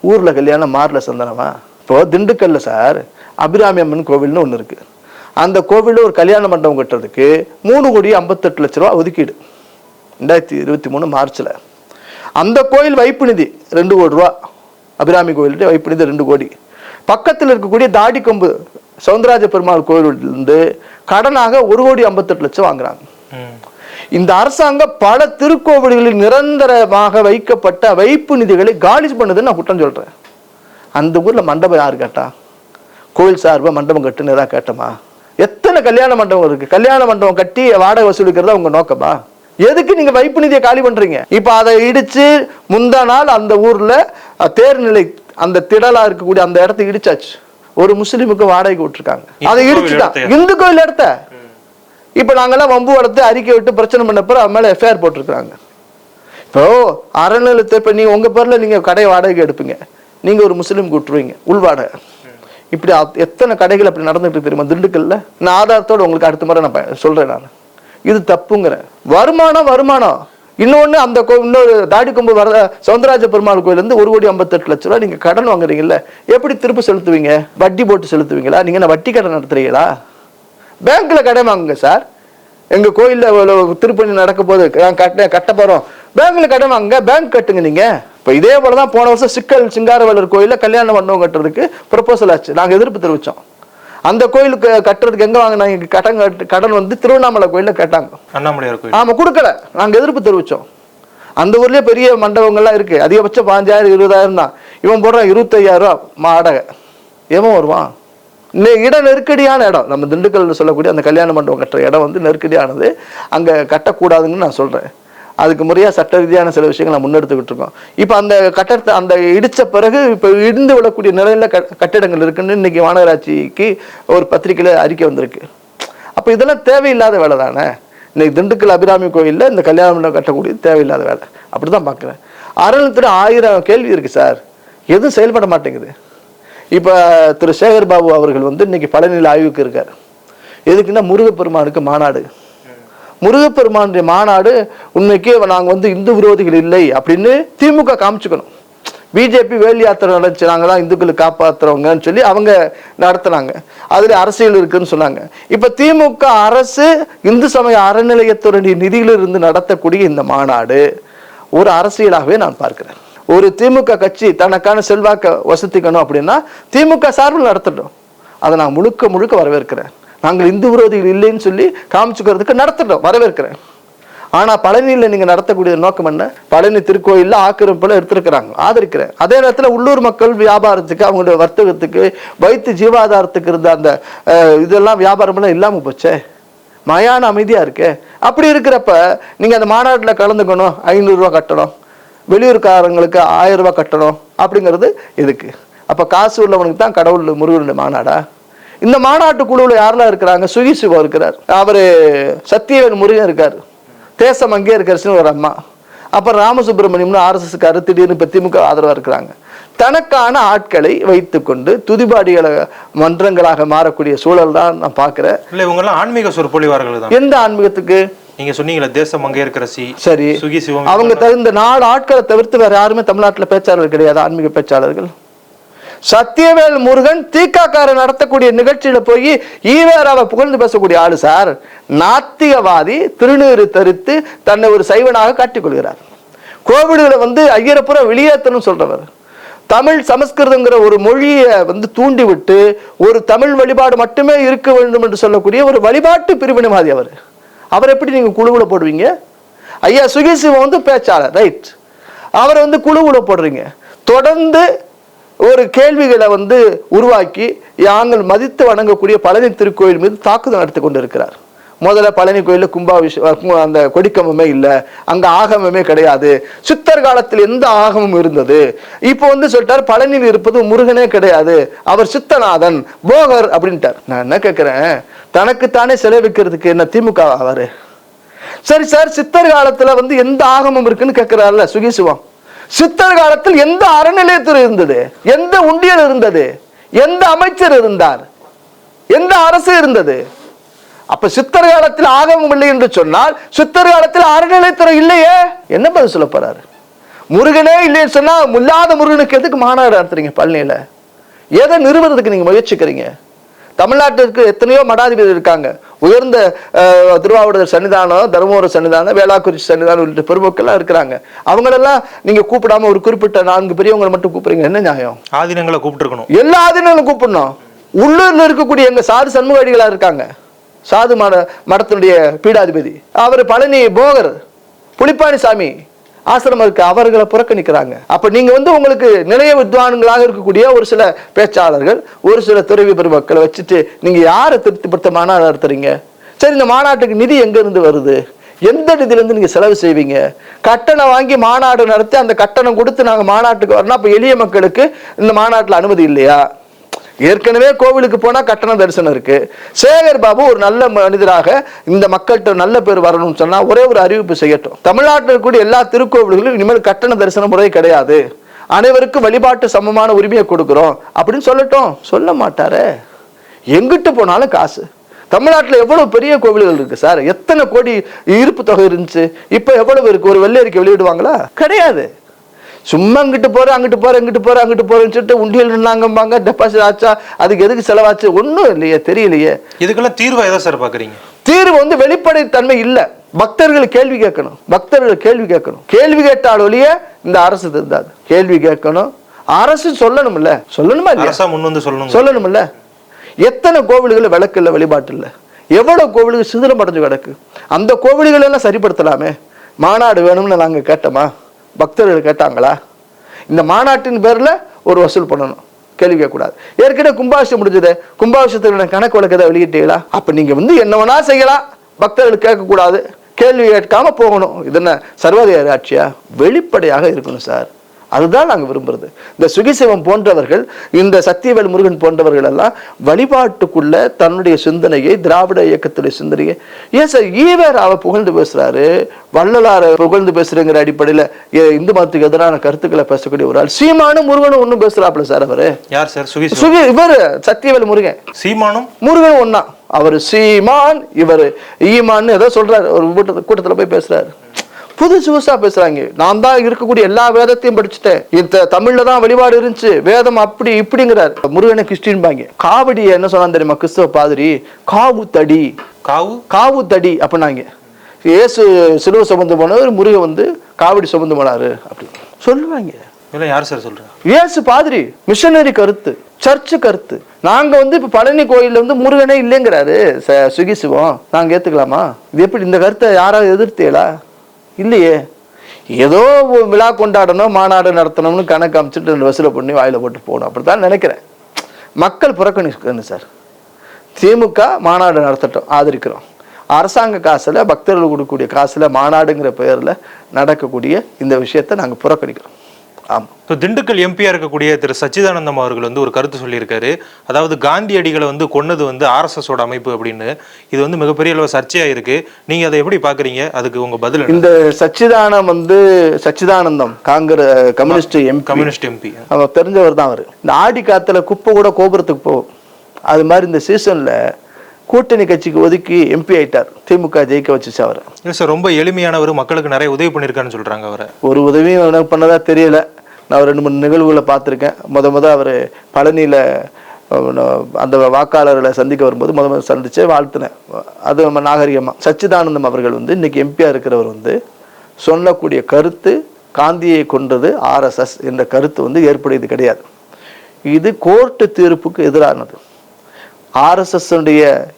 C: ஊர்ல கல்யாணம் மாறல சந்தனமா? இப்போ திண்டுக்கல்ல சார் அபிராமி அம்மன் கோவில்னு ஒண்ணு இருக்கு. அந்த கோவில்ல ஒரு கல்யாண மண்டபம் கட்டுறதுக்கு 3,58 லட்ச ரூபா ஒதுக்கீடு 2023 மார்ச்ல. அந்த கோயில் வைப்பு நிதி 2 கோடி ரூபா. அபிராமி கோயில் வைப்பு நிதி 2 கோடி. பக்கத்தில் இருக்கக்கூடிய தாடிக்கொம்பு சவுந்தரராஜ பெருமாள் கோயிலிருந்து கடனாக 1,58 லட்சம் வாங்குறாங்க. இந்த அரசாங்கம் பல திருக்கோவில்களில் நிரந்தரமாக வைக்கப்பட்ட வைப்பு நிதிகளை காலி பண்ணுதுன்னு நான் குற்றம் சொல்றேன். அந்த ஊர்ல மண்டபம் யாரு கேட்டா? கோயில் சார்பா மண்டபம் கட்டுன்னு தான் கேட்டோமா? எத்தனை கல்யாண மண்டபம் இருக்கு? கல்யாண மண்டபம் கட்டி வாடகை வசூலிக்கிறதா உங்க நோக்கமா? எதுக்கு நீங்க வைப்பு நிதியை காலி பண்றீங்க? இப்ப அதை இடிச்சு முந்தா நாள் அந்த ஊர்ல தேர்நிலை அந்த திடலா இருக்கக்கூடிய அந்த இடத்தை இடிச்சாச்சு. ஒரு முஸ்லீமுக்கு வாடகைக்கு விட்டுருக்காங்க, அதை இடிச்சுட்டான். இந்து கோயில் இடத்த இப்ப நாங்கெல்லாம் வம்பு வளர்த்து அறிக்கை விட்டு பிரச்சனை பண்ணப்ப அவன் மேல எஃப்ஐஆர் போட்டிருக்காங்க. இப்போ அறநிலையத்தை இப்ப நீங்க உங்க பேர்ல நீங்க கடை வாடகைக்கு எடுப்பீங்க, நீங்க ஒரு முஸ்லீமுக்கு விட்டுருவீங்க உள் வாடகை. இப்படி எத்தனை கடைகள் அப்படி நடந்துட்டு தெரியுமா திண்டுக்கல்ல? நான் ஆதாரத்தோட உங்களுக்கு அடுத்த முறை நான் சொல்றேன். நான் இது தப்புங்கிறேன். வருமானம் இன்னொன்னு அந்த இன்னொரு தாடிக்கொம்பு வர சவுந்தரராஜ பெருமாள் கோயில் இருந்து 1,58 லட்ச ரூபாய் நீங்க கடன் வாங்குறீங்கல்ல, எப்படி திருப்பி செலுத்துவீங்க? வட்டி போட்டு செலுத்துவீங்களா? நீங்க என்ன வட்டி கடன் நடத்துறீங்களா? பேங்க்ல கடன் வாங்குங்க சார். எங்க கோயில்ல திருப்பணி நடக்க போது கட்ட போறோம், பேங்க்ல கடன் வாங்குங்க, பேங்க் கட்டுங்க நீங்க. இப்ப இதே போலதான் போன வருஷம் சிக்கல் சிங்காரவேலர் கோயில கல்யாண மண்டபம் கட்டுறதுக்கு ப்ரொபோசல் ஆச்சு. நாங்க எதிர்ப்பு தெரிவிச்சோம். அந்த கோயிலுக்கு கட்டுறதுக்கு எங்க வாங்கினாங்க கடன் வந்து திருவண்ணாமலை கோயில்ல கேட்டாங்க.
B: அண்ணாமலையார் கோயில்.
C: ஆமா, கொடுக்கல. நாங்க எதிர்ப்பு தெரிவிச்சோம். அந்த ஊர்லயே பெரிய மண்டபங்கள்லாம் இருக்கு, அதிகபட்சம் 15,000 20,000 தான். இவன் போடுறான் 25,000 ரூபாய் வாடகை. எவன் வருவான்? இடம் நெருக்கடியான இடம். நம்ம திண்டுக்கல் சொல்லக்கூடிய அந்த கல்யாண மண்டபம் கட்டுற இடம் வந்து நெருக்கடியானது. அங்க கட்டக்கூடாதுன்னு நான் சொல்றேன். அதுக்கு முறையா சட்ட ரீதியான சில விஷயங்கள் நான் முன்னெடுத்துக்கிட்டு இருக்கோம். இப்ப அந்த கட்டடத்தை அந்த இடிச்ச பிறகு இப்ப இடிந்து விடக்கூடிய நிலையில கட்டிடங்கள் இருக்குன்னு இன்னைக்கு மாநகராட்சிக்கு ஒரு பத்திரிகையில அறிக்கை வந்திருக்கு. அப்ப இதெல்லாம் தேவையில்லாத வேலை தானே. இன்னைக்கு திண்டுக்கல் அபிராமி கோயில்ல இந்த கல்யாண மண்டபம் கட்டக்கூடியது தேவையில்லாத வேலை. அப்படிதான் பாக்குறேன். அறநிலையத்துறை 1000 கேள்வி இருக்கு சார், எதுவும் செயல்பட மாட்டேங்குது. இப்ப திரு சேகர் பாபு அவர்கள் வந்து இன்னைக்கு பழனியில் ஆய்வுக்கு இருக்காரு. எதுக்குன்னா முருகப்பெருமானுக்கு மாநாடு. முருகப்பெருமானுடைய மாநாடு உண்மைக்கு நாங்க வந்து இந்து விரோதிகள் இல்லை அப்படின்னு திமுக காமிச்சுக்கணும். பிஜேபி வேலி யாத்திரை நடந்துச்சு, நாங்க தான் இந்துக்களை காப்பாத்துறவங்கன்னு சொல்லி அவங்க நடத்தினாங்க. அதுல அரசியல் இருக்குன்னு சொன்னாங்க. இப்ப திமுக அரசு இந்து சமய அறநிலையத்துறை நிதியிலிருந்து நடத்தக்கூடிய இந்த மாநாடு ஒரு அரசியலாகவே நான் பார்க்கிறேன். ஒரு திமுக கட்சி தனக்கான செல்வாக்க வசதிக்கணும் அப்படின்னா திமுக சார்பில் நடத்தட்டும். அதை நான் முழுக்க முழுக்க வரவேற்கிறேன். நாங்கள் இந்து விரோதிகள் இல்லைன்னு சொல்லி காமிச்சுக்கிறதுக்கு நடத்தட்டும், வரவேற்கிறேன். ஆனா பழனியில் நீங்க நடத்தக்கூடிய நோக்கம் என்ன? பழனி திருக்கோயில்ல ஆக்கிரமிப்புல எடுத்திருக்கிறாங்க, ஆதரிக்கிறேன். அதே நேரத்தில் உள்ளூர் மக்கள் வியாபாரத்துக்கு, அவங்களுடைய வர்த்தகத்துக்கு, வைத்து ஜீவாதாரத்துக்கு இருந்த அந்த இதெல்லாம் வியாபாரம்லாம் இல்லாம போச்சே, மயான அமைதியா இருக்கு. அப்படி இருக்கிறப்ப நீங்க அந்த மாநாட்டில் கலந்துக்கணும், 500 ரூபா கட்டணும், வெளியூர்காரங்களுக்கு 1000 ரூபாய் கட்டணும் அப்படிங்கிறது எதுக்கு? அப்ப காசு உள்ளவனுக்கு தான் கடவுள் முருகனுடைய மாநாடா? இந்த மாநாட்டு குழுவில் யாரெல்லாம் இருக்கிறாங்க? சுகி சிவா இருக்கிறார், அவரு சத்தியவேல் முருகன் இருக்காரு, தேசம் அங்கே இருக்கிறச்சுன்னு ஒரு அம்மா, அப்புறம் ராமசுப்ரமணியம்னு RSSக்காரு திடீர்னு இப்ப திமுக ஆதரவா இருக்கிறாங்க. தனக்கான ஆட்களை வைத்துக்கொண்டு துதிபாடிகளை மன்றங்களாக மாறக்கூடிய சூழல் தான் நான் பாக்குறேன்.
B: இல்ல இவங்க எல்லாம் ஆன்மீக சொற்பொழிவார்கள் தான்.
C: எந்த ஆன்மீகத்துக்கு? நீங்க
B: சொன்னீங்களா தேசம் அங்கே இருக்கிறசி,
C: சரி,
B: சுகி சிவம்,
C: அவங்க தகுந்த 4 ஆட்களை தவிர்த்து வேற யாருமே தமிழ்நாட்டில் பேச்சாளர்கள் கிடையாது, ஆன்மீக பேச்சாளர்கள். சத்தியவேல் முருகன் தீக்காக்கார நடத்தக்கூடிய நிகழ்ச்சியில போய் ஈவேராவை புகழ்ந்து பேசக்கூடிய ஆளு சார். நாத்திகவாதி, திருநீறு தரித்து தன்னை ஒரு சைவனாக காட்டிக்கொள்கிறார். கோவில்களை ஐயரப்புற வெளியேற்றணும் சொல்றவர். தமிழ் சமஸ்கிருதங்கிற ஒரு மொழியை தூண்டி விட்டு ஒரு தமிழ் வழிபாடு மட்டுமே இருக்க வேண்டும் என்று சொல்லக்கூடிய ஒரு வழிபாட்டு பிரிவினைவாதி அவர். அவர் எப்படி நீங்க குழுவுல போடுவீங்க? ஐயா சுகிசிவம் பேச்சாளர், ரைட், அவரை குழுவுல போடுறீங்க. தொடர்ந்து ஒரு கேள்விகளை உருவாக்கி நாங்கள் மதித்து வணங்கக்கூடிய பழனி திருக்கோயில் மீது தாக்குதல் நடத்தி கொண்டு இருக்கிறார். முதல்ல பழனி கோயில கும்பாபிஷேகம் அந்த கொடிக்கம்பமே இல்லை, அங்க ஆகமமே கிடையாது, சித்தர் காலத்தில் எந்த ஆகமும் இருந்தது. இப்போ சொல்லிட்டார் பழனியில் இருப்பது முருகனே கிடையாது, அவர் சித்தநாதன் போகர் அப்படின்ட்டார். நான் என்ன கேட்கிறேன், தனக்குத்தானே சிலை வைக்கிறதுக்கு என்ன திமுக அவரு? சரி சார், சித்தர் காலத்துல எந்த ஆகமம் இருக்குன்னு கேட்கிறாருல சுகிசிவம். சித்தர் காலத்தில் எந்த அறநிலையத்துறை இருந்தது? எந்த உண்டியல் இருந்தது? எந்த அமைச்சர் இருந்தார்? எந்த அரசு இருந்தது? அப்ப சித்தர் காலத்தில் ஆகமம் இல்லை என்று சொன்னால் சித்தர் காலத்தில் அறநிலையத்துறை இல்லையே, என்ன பதில் சொல்ல போறாரு? முருகனே இல்லைன்னு சொன்னா முல்லாத முருகனுக்கு எதுக்கு மாநாடு நடத்துறீங்க பழனியில? எதை நிறுவனத்துக்கு நீங்க முயற்சிக்கிறீங்க? தமிழ்நாட்டிற்கு எத்தனையோ மடாதிபதி இருக்காங்க, உயர்ந்த திருவாவூர் சன்னிதானம், தருமபுரம் சன்னிதானம், வேளாக்குறிச்சி சன்னிதானம் உள்ளிட்ட பெருமக்கள்லாம் இருக்கிறாங்க. அவங்களெல்லாம் நீங்க கூப்பிடாம ஒரு குறிப்பிட்ட 4 பெரியவங்களை மட்டும் கூப்பிடுறீங்க, என்ன நியாயம்?
B: ஆதீனங்களை கூப்பிட்டுருக்கணும்,
C: எல்லா ஆதீனங்களும் கூப்பிடணும். உள்ளூர்ல இருக்கக்கூடிய எங்க சாது சண்முகடிகளா இருக்காங்க, சாது மடத்தினுடைய பீடாதிபதி, அவர் பழனி போகர், புலிப்பாணி சாமி ஆசிரமம் இருக்கு, அவர்களை புறக்கணிக்கிறாங்க. அப்ப நீங்க உங்களுக்கு நிலைய வித்வான்களாக இருக்கக்கூடிய ஒரு சில பேச்சாளர்கள், ஒரு சில துறவி பெருமக்களை வச்சுட்டு நீங்க யாரை திருப்திப்படுத்த மாநாடு நடத்துறீங்க? சரி, இந்த மாநாட்டுக்கு நிதி எங்க இருந்து வருது? எந்த நிதியில இருந்து நீங்க செலவு செய்வீங்க? கட்டணம் வாங்கி மாநாடு நடத்தி அந்த கட்டணம் கொடுத்து நாங்க மாநாட்டுக்கு வரணும், அப்ப எளிய மக்களுக்கு இந்த மாநாட்டுல அனுமதி இல்லையா? ஏற்கனவே கோவிலுக்கு போனா கட்டண தரிசனம் இருக்கு. சேகர் பாபு ஒரு நல்ல மனிதராக இந்த மக்கள்கிட்ட நல்ல பேர் வரணும்னு சொன்னா ஒரே ஒரு அறிவிப்பு செய்யட்டும், தமிழ்நாட்டில் இருக்கக்கூடிய எல்லா திருக்கோவில்களும் இனிமேல் கட்டண தரிசன முறை கிடையாது, அனைவருக்கும் வழிபாட்டு சமமான உரிமையை கொடுக்கிறோம் அப்படின்னு சொல்லட்டும். சொல்ல மாட்டாரு. எங்கிட்டு போனாலும் காசு. தமிழ்நாட்டில் எவ்வளவு பெரிய கோவில்கள் இருக்கு சார், எத்தனை கோடி இருப்பு தொகை இருந்துச்சு, இப்ப எவ்வளவு இருக்கு? ஒரு வெள்ளையறிக்கை வெளியிடுவாங்களா? கிடையாது. சும்மா இங்கிட்டு போறேன் அங்கிட்டு போறேன் இங்கிட்டு போறேன் அங்கிட்டு போறேன்னு சொல்லிட்டு உண்டியல் நின்னாங்கம்பாங்க, டெபாசிட் ஆச்சா, அதுக்கு எதுக்கு செலவாச்சு ஒன்றும் இல்லையே, தெரியலையே.
B: இதுக்கெல்லாம் தீர்வு எதை சார் பாக்குறீங்க?
C: தீர்வு வெளிப்படை தன்மை இல்ல. பக்தர்கள் கேள்வி கேட்கணும், பக்தர்கள் கேள்வி கேட்கணும். கேள்வி கேட்டால் ஒழிய இந்த அரசு இருந்தாது. கேள்வி கேட்கணும், அரசு சொல்லணும்ல, சொல்லணுமா இல்லையா? சொல்லணும்ல. எத்தனை கோவில்கள் விளக்கு இல்லை, வழிபாட்டு இல்லை, எவ்வளவு கோவில்கள் சிதிலம் அடைஞ்சு கிடக்கு. அந்த கோவில்கள் எல்லாம் சரிப்படுத்தலாமே. மாநாடு வேணும்னு நாங்க கேட்டோமா? பக்தர்கள் கேட்டாங்களா? இந்த மாநாட்டின் பேர்ல ஒரு வசூல் பண்ணணும், கேள்வி கேட்கக்கூடாது. ஏற்கனவே கும்பாபிஷேகம் முடிஞ்சது, கும்பாபிஷேகத்துக்கு கணக்கு வழக்கு ஏதாவது வெளியிட்டீங்களா? அப்ப நீங்க என்ன வேணா செய்யலாம், பக்தர்கள் கேட்கக்கூடாது, கேள்வி கேட்காம போகணும். இது என்ன சர்வாதிகாரி ஆட்சியா? வெளிப்படையாக இருக்கணும் சார், அதுதான் நாங்க விரும்புறது. இந்த சுகிசிவம் போன்றவர்கள், இந்த சத்தியவேல் முருகன் போன்றவர்கள் எல்லாம் வழிபாட்டுக்குள்ள தன்னுடைய சிந்தனையை, திராவிட இயக்கத்துடைய சிந்தனையை, ஏன் சார் ஈவேராவை புகழ்ந்து பேசுறாரு, வள்ளலாரை புகழ்ந்து பேசுறங்கிற அடிப்படையில இந்து மதத்துக்கு எதிரான கருத்துக்களை பேசக்கூடிய ஒரு ஆள் சீமானும் முருகனும் ஒண்ணும் பேசுறாப்புல சார். அவரு யார் சார்? இவர் சத்தியவேல் முருகன். சீமானும் முருகனும் ஒன்னா? அவரு சீமான், இவர் ஈமான்னு ஏதோ சொல்றாரு, ஒரு கூட்டத்துல போய் பேசுறாரு. புதுசா பேசுறாங்க. நான் தான் இருக்கக்கூடிய எல்லா வேதத்தையும் படிச்சுட்டேன், இந்த தமிழ்ல தான் வழிபாடு இருந்துச்சு, வேதம் அப்படி இப்படிங்கிறார். முருகனை கிறிஸ்டின் பாங்க. காவடி என்ன சொன்னா தெரியுமா? கிறிஸ்தவ பாதிரி காவு தடி, காவு தடி அப்படின்னாங்க. இயேசு சிலுவை சுமந்து போனவர், முருகன் வந்து காவடி சுமந்து போனாரு அப்படி சொல்லுவாங்க.
B: இதெல்லாம் யார் சார் சொல்றா?
C: இயேசு பாதிரி, மிஷனரி கருத்து, சர்ச்சு கருத்து. நாங்க வந்து இப்ப பழனி கோயில்ல வந்து முருகனே இல்லைங்கிறாரு சுகி சிவம், நாங்க ஏத்துக்கலாமா? இது எப்படி? இந்த கருத்தை யாராவது எதிர்த்தீங்களா? இல்லையே. ஏதோ விழா கொண்டாடணும், மாநாடு நடத்தணும்னு கணக்கு அமைச்சிட்டு 2 வசூலை பண்ணி வாயில போட்டு போகணும், அப்படித்தான் நினைக்கிறேன். மக்கள் புறக்கணிக்கணும் சார். திமுக மாநாடு நடத்தட்டும், ஆதரிக்கிறோம். அரசாங்க காசுல, பக்தர்கள் கொடுக்கக்கூடிய காசுல மாநாடுங்கிற பெயர்ல நடக்கக்கூடிய இந்த விஷயத்தை நாங்க புறக்கணிக்கிறோம். ஆமா.
B: திண்டுக்கல் எம்பியா இருக்கக்கூடிய திரு சச்சிதானந்தம் அவர்கள் வந்து ஒரு கருத்து சொல்லியிருக்காரு. அதாவது காந்தியடிகளை வந்து கொன்னது வந்து RSSோட அமைப்பு அப்படின்னு. இது வந்து மிகப்பெரிய அளவு சர்ச்சையா இருக்கு. நீங்க அதை எப்படி பாக்குறீங்க? அதுக்கு உங்க பதில்?
C: இந்த சச்சிதானந்தம் கம்யூனிஸ்ட் எம்பி, அவர் தெரிஞ்சவர் தான். அவர் இந்த ஆடி காத்துல குப்பை கூட கோபுரத்துக்கு போகும். அது மாதிரி இந்த சீசன்ல கூட்டணி கட்சிக்கு ஒதுக்கி எம்பி ஆயிட்டார். திமுக ஜெயிக்க வச்சுச்சு அவரை.
B: சார் ரொம்ப எளிமையானவர், மக்களுக்கு நிறைய உதவி பண்ணிருக்காருன்னு சொல்றாங்க. அவரை ஒரு
C: உதவியும் எனக்கு பண்ணதா தெரியல. நான் 2-3 நிகழ்வுகளை பார்த்துருக்கேன். முத அவர் பழனியில அந்த வாக்காளர்களை சந்திக்க வரும்போது முத சந்திச்சு வாழ்த்தினேன். அது நம்ம நாகரிகமா. சச்சிதானந்தம் அவர்கள் வந்து இன்னைக்கு எம்பியா இருக்கிறவர் வந்து சொல்லக்கூடிய கருத்து காந்தியை கொன்றது RSS என்ற கருத்து வந்து ஏற்புடையது கிடையாது. இது கோர்ட்டு தீர்ப்புக்கு எதிரானது. RSS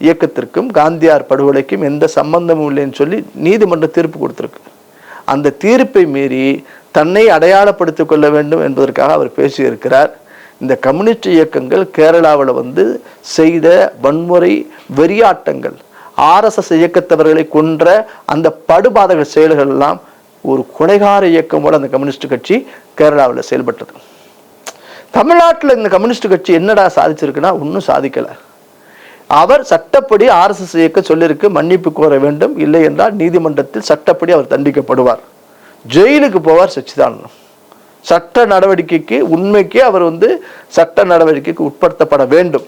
C: இயக்கத்திற்கும் காந்தியார் படுகொலைக்கும் எந்த சம்பந்தமும் இல்லைன்னு சொல்லி நீதிமன்ற தீர்ப்பு கொடுத்திருக்கு. அந்த தீர்ப்பை மீறி தன்னை அடையாளப்படுத்திக் கொள்ள வேண்டும் என்பதற்காக அவர் பேசியிருக்கிறார். இந்த கம்யூனிஸ்ட் இயக்கங்கள் கேரளாவில் வந்து செய்த வன்முறை வெறியாட்டங்கள், RSS இயக்கத்தவர்களை கொன்ற அந்த படுபாதக செயல்கள் எல்லாம் ஒரு கொலைகார இயக்கம் போல அந்த கம்யூனிஸ்ட் கட்சி கேரளாவில் செயல்பட்டது. தமிழ்நாட்டில் இந்த கம்யூனிஸ்ட் கட்சி என்னடா சாதிச்சிருக்குன்னா ஒன்றும் சாதிக்கலை. அவர் சட்டப்படி RSS இயக்க சொல்லிருக்கு மன்னிப்பு கோர வேண்டும், இல்லை என்றால் நீதிமன்றத்தில் சட்டப்படி அவர் தண்டிக்கப்படுவார், ஜெயிலுக்கு போவார் சச்சிதானந்தம். சட்ட நடவடிக்கைக்கு உண்மைக்கே அவர் வந்து சட்ட நடவடிக்கைக்கு உட்படுத்தப்பட வேண்டும்.